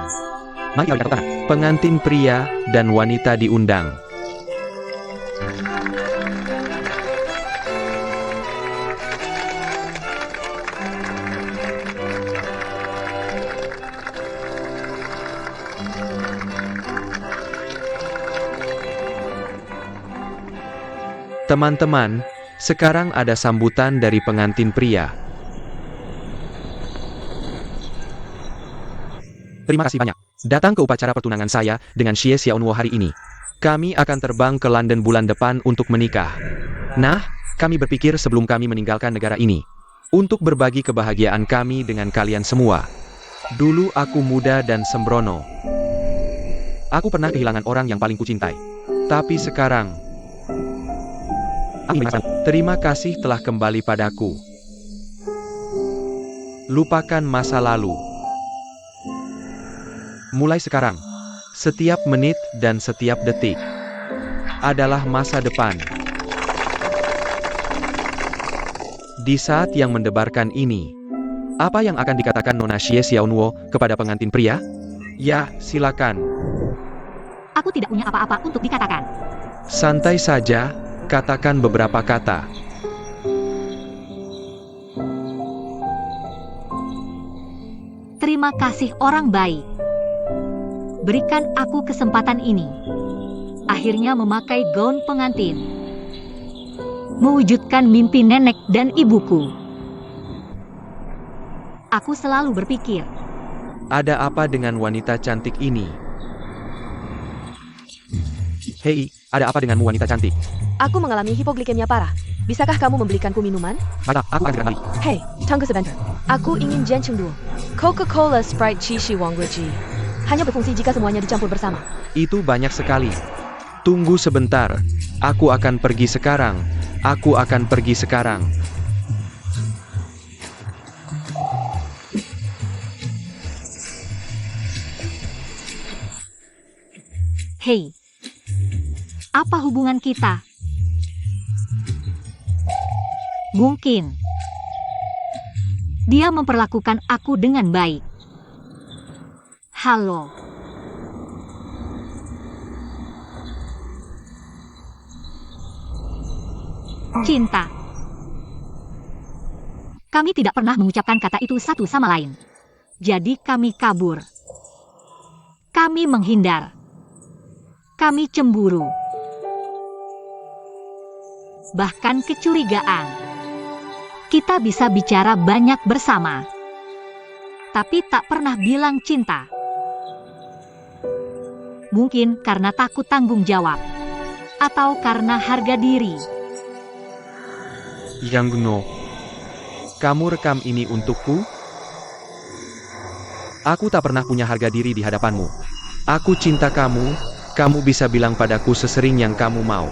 Mari kita tangan. Pengantin pria dan wanita diundang. Teman-teman, sekarang ada sambutan dari pengantin pria. Terima kasih banyak. Datang ke upacara pertunangan saya dengan Xie Xiaonuo hari ini. Kami akan terbang ke London bulan depan untuk menikah. Nah, kami berpikir sebelum kami meninggalkan negara ini, untuk berbagi kebahagiaan kami dengan kalian semua. Dulu aku muda dan sembrono. Aku pernah kehilangan orang yang paling kucintai. Tapi sekarang, terima kasih telah kembali padaku. Lupakan masa lalu. Mulai sekarang, setiap menit dan setiap detik adalah masa depan. Di saat yang mendebarkan ini, apa yang akan dikatakan Nona Xie Xiaonuo kepada pengantin pria? Ya, silakan.
Aku tidak punya apa-apa untuk dikatakan.
Santai saja. Katakan beberapa kata.
Terima kasih orang baik. Berikan aku kesempatan ini. Akhirnya memakai gaun pengantin. Mewujudkan mimpi nenek dan ibuku. Aku selalu berpikir,
Ada apa dengan wanita cantik ini? Hei, ada apa denganmu wanita cantik?
Aku mengalami hipoglikemia parah. Bisakah kamu membelikanku minuman?
Baiklah, aku akan segera kembali.
Hei, tunggu sebentar. Aku ingin Jiancheng Duo. Coca-Cola Sprite Chishi Wangguji. Hanya berfungsi jika semuanya dicampur bersama.
Itu banyak sekali. Tunggu sebentar. Aku akan pergi sekarang. Aku akan pergi sekarang.
hei, apa hubungan kita? Mungkin dia memperlakukan aku dengan baik. Halo. Cinta. Kami tidak pernah mengucapkan kata itu satu sama lain. Jadi kami kabur. Kami menghindar. Kami cemburu. Bahkan kecurigaan. Kita bisa bicara banyak bersama. Tapi tak pernah bilang cinta. Mungkin karena takut tanggung jawab. Atau karena harga diri.
Yang Gno, kamu rekam ini untukku? Aku tak pernah punya harga diri di hadapanmu. Aku cinta kamu, kamu bisa bilang padaku sesering yang kamu mau.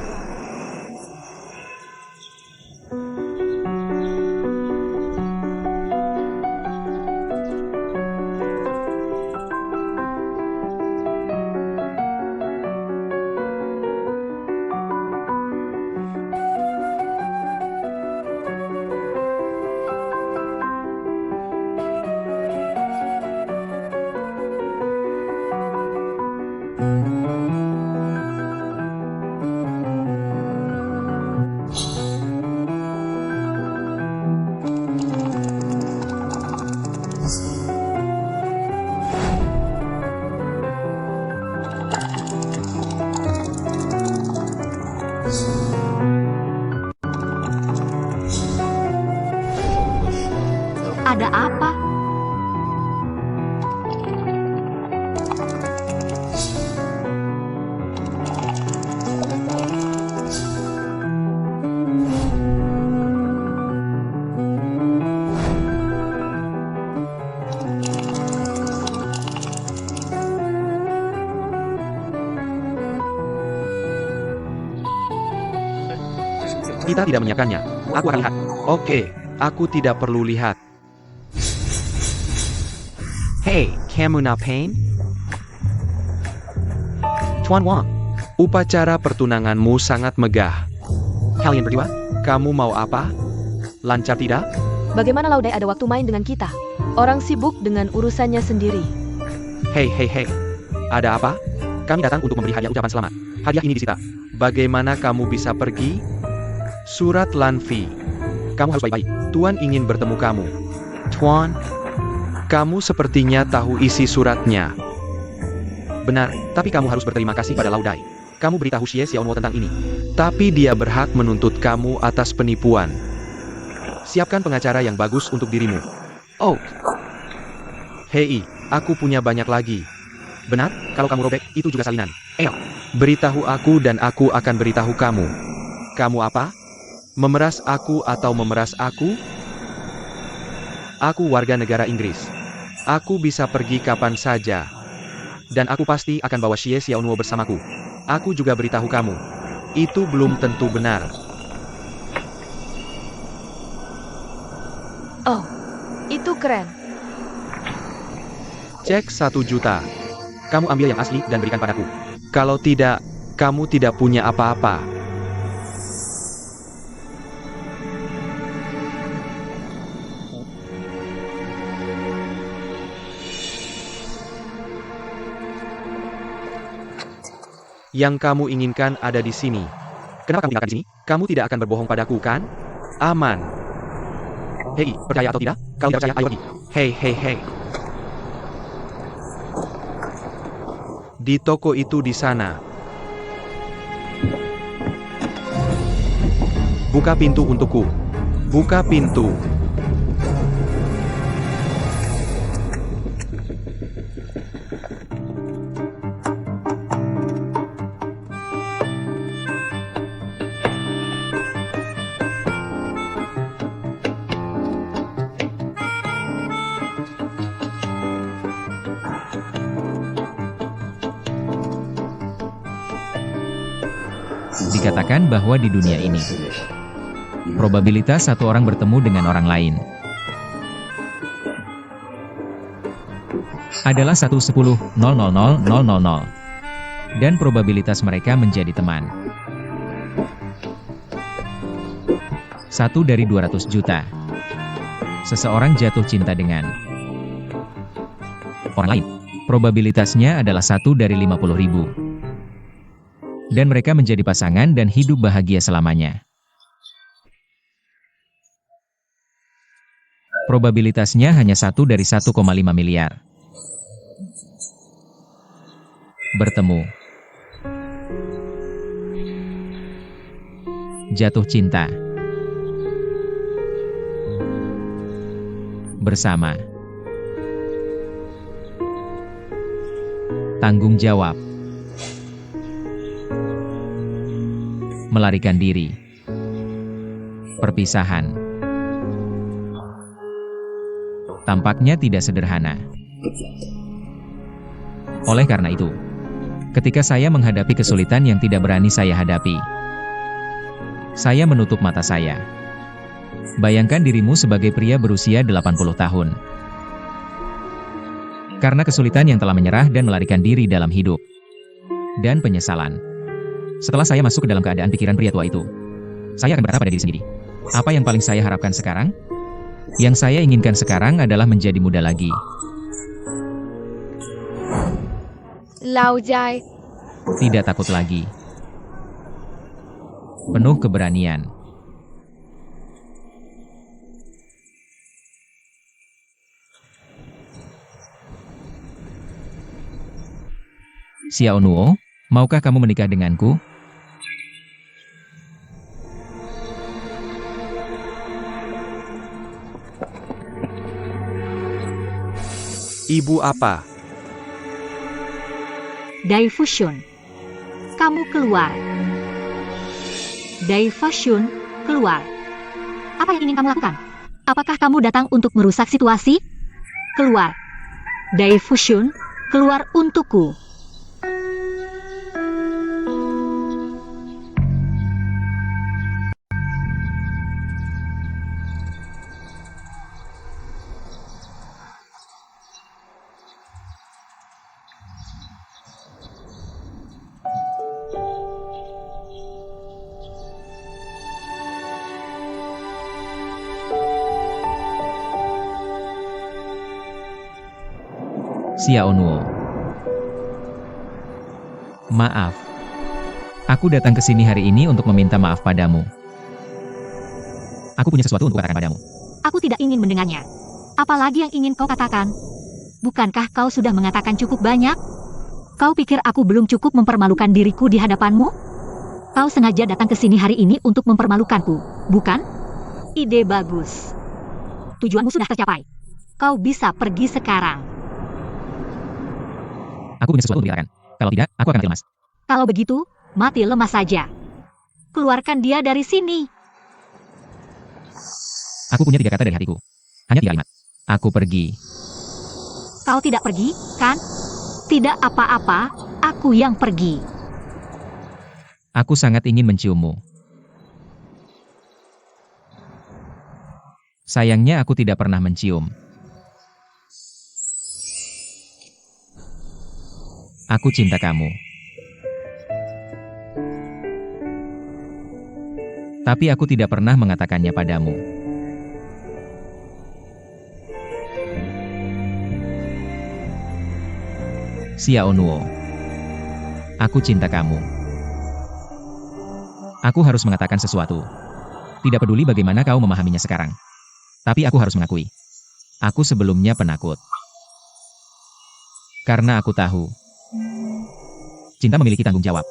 Ada apa?
Kita tidak menyiapkannya. Aku akan lihat. Oke, aku tidak perlu lihat. Hey, kamu ngapain? Tuan Wang, upacara pertunanganmu sangat megah. Kalian berdua, kamu mau apa? Lancar tidak?
Bagaimana Laudai ada waktu main dengan kita? Orang sibuk dengan urusannya sendiri.
Hei, ada apa? Kami datang untuk memberi hadiah ucapan selamat. Hadiah ini disita. Bagaimana kamu bisa pergi? Surat Lanfi. Kamu harus baik-baik. Tuan ingin bertemu kamu. Tuan, kamu sepertinya tahu isi suratnya. Benar, tapi kamu harus berterima kasih pada Laudai. Kamu beritahu Xie Xiaonuo tentang ini. Tapi dia berhak menuntut kamu atas penipuan. Siapkan pengacara yang bagus untuk dirimu. Oh. Hei, aku punya banyak lagi. Benar, kalau kamu robek, itu juga salinan. Beritahu aku dan aku akan beritahu kamu. Kamu apa? Memeras aku atau memeras aku? Aku warga negara Inggris. Aku bisa pergi kapan saja. Dan aku pasti akan bawa Xie Xiaonuo bersamaku. Aku juga beritahu kamu. Itu belum tentu benar.
Oh, itu keren.
Cek 1 juta. Kamu ambil yang asli dan berikan padaku. Kalau tidak, kamu tidak punya apa-apa. Yang kamu inginkan ada di sini. Kenapa kamu tinggalkan di sini? Kamu tidak akan berbohong padaku, kan? Aman. Hei, percaya atau tidak? Kalau tidak percaya, ayo pergi. Hei. Di toko itu di sana. Buka pintu untukku. Buka pintu.
Dikatakan bahwa di dunia ini, probabilitas satu orang bertemu dengan orang lain adalah 1/10,000,000,000, dan probabilitas mereka menjadi teman 1 dari 200 juta. Seseorang jatuh cinta dengan orang lain. Probabilitasnya adalah 1 dari 50.000. Dan mereka menjadi pasangan dan hidup bahagia selamanya. Probabilitasnya hanya 1 dari 1,5 miliar. Bertemu. Jatuh cinta. Bersama. Tanggung jawab. Melarikan diri. Perpisahan. Tampaknya tidak sederhana. Oleh karena itu, ketika saya menghadapi kesulitan yang tidak berani saya hadapi, saya menutup mata saya. Bayangkan dirimu sebagai pria berusia 80 tahun. Karena kesulitan yang telah menyerah dan melarikan diri dalam hidup. Dan penyesalan. Setelah saya masuk ke dalam keadaan pikiran pria tua itu, saya akan berkata pada diri sendiri, apa yang paling saya harapkan sekarang? Yang saya inginkan sekarang adalah menjadi muda lagi.
Lao Jai,
Tidak takut lagi. Penuh keberanian. Xiao Nuo, maukah kamu menikah denganku?
Ibu apa?
Daifushun. Kamu keluar. Daifushun, keluar. Apa yang ingin kamu lakukan? Apakah kamu datang untuk merusak situasi? Keluar. Daifushun, keluar untukku.
Xiao Nuo. Maaf. Aku datang ke sini hari ini untuk meminta maaf padamu. Aku punya sesuatu untuk katakan padamu.
Aku tidak ingin mendengarnya. Apalagi yang ingin kau katakan? Bukankah kau sudah mengatakan cukup banyak? Kau pikir aku belum cukup mempermalukan diriku di hadapanmu? Kau sengaja datang ke sini hari ini untuk mempermalukanku, bukan? Ide bagus. Tujuanmu sudah tercapai. Kau bisa pergi sekarang.
Aku punya sesuatu untuk dikatakan. Kalau tidak, aku akan mati lemas.
Kalau begitu, mati lemas saja. Keluarkan dia dari sini.
Aku punya 3 kata dari hatiku. Hanya 3 kalimat. Aku pergi.
Kau tidak pergi, kan? Tidak apa-apa, aku yang pergi.
Aku sangat ingin menciummu. Sayangnya aku tidak pernah mencium. Aku cinta kamu. Tapi aku tidak pernah mengatakannya padamu. Xiao Nuo. Aku cinta kamu. Aku harus mengatakan sesuatu. Tidak peduli bagaimana kau memahaminya sekarang. Tapi aku harus mengakui. Aku sebelumnya penakut. Karena aku tahu. Cinta memiliki tanggung jawab.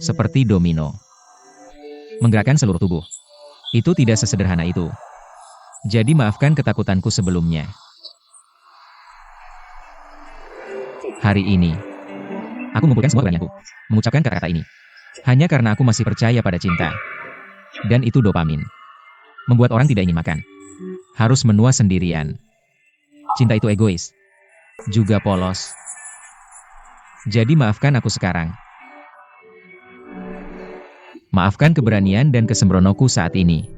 Seperti domino. Menggerakkan seluruh tubuh. Itu tidak sesederhana itu. Jadi maafkan ketakutanku sebelumnya. Hari ini, aku mengumpulkan semua keberanianku. Mengucapkan kata-kata ini. Hanya karena aku masih percaya pada cinta. Dan itu dopamin. Membuat orang tidak ingin makan. Harus menua sendirian. Cinta itu egois. Juga polos. Jadi maafkan aku sekarang. Maafkan keberanian dan kesembronoku saat ini.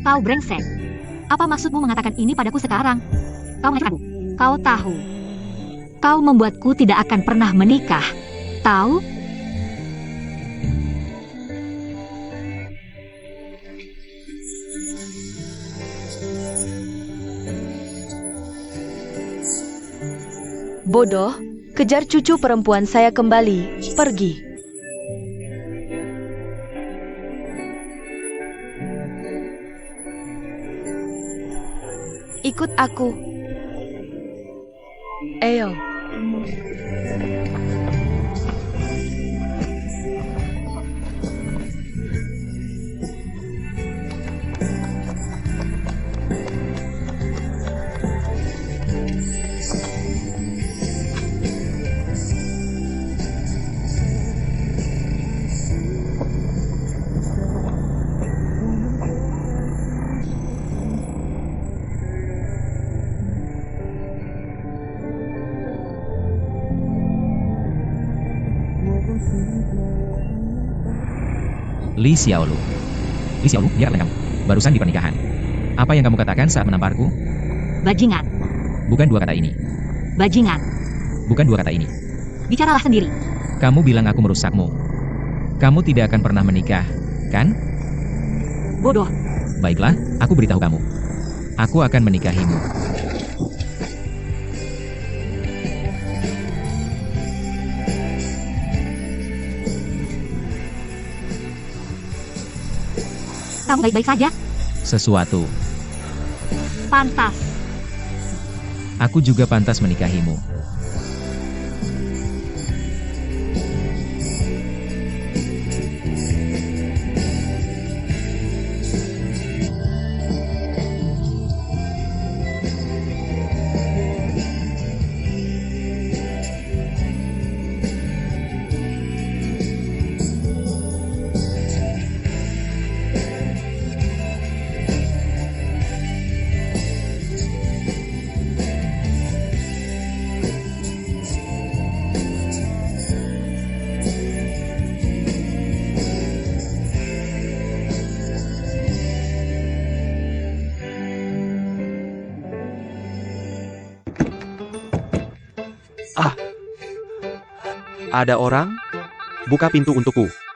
Kau brengsek. Apa maksudmu mengatakan ini padaku sekarang? Kau menghancurkan aku. Kau tahu. Kau membuatku tidak akan pernah menikah. Tahu?
Bodoh, kejar cucu perempuan saya kembali, pergi. Ikut aku. Ayo.
Li Xiaolu. Li Xiaolu, biarlah kamu. Barusan di pernikahan. Apa yang kamu katakan saat menamparku?
Bajingan.
Bukan dua kata ini.
Bajingan.
Bukan dua kata ini.
Bicaralah sendiri.
Kamu bilang aku merusakmu. Kamu tidak akan pernah menikah, kan?
Bodoh.
Baiklah, aku beritahu kamu. Aku akan menikahimu.
Kamu baik-baik saja?
Sesuatu.
Pantas.
Aku juga pantas menikahimu.
Ada orang? Buka pintu untukku.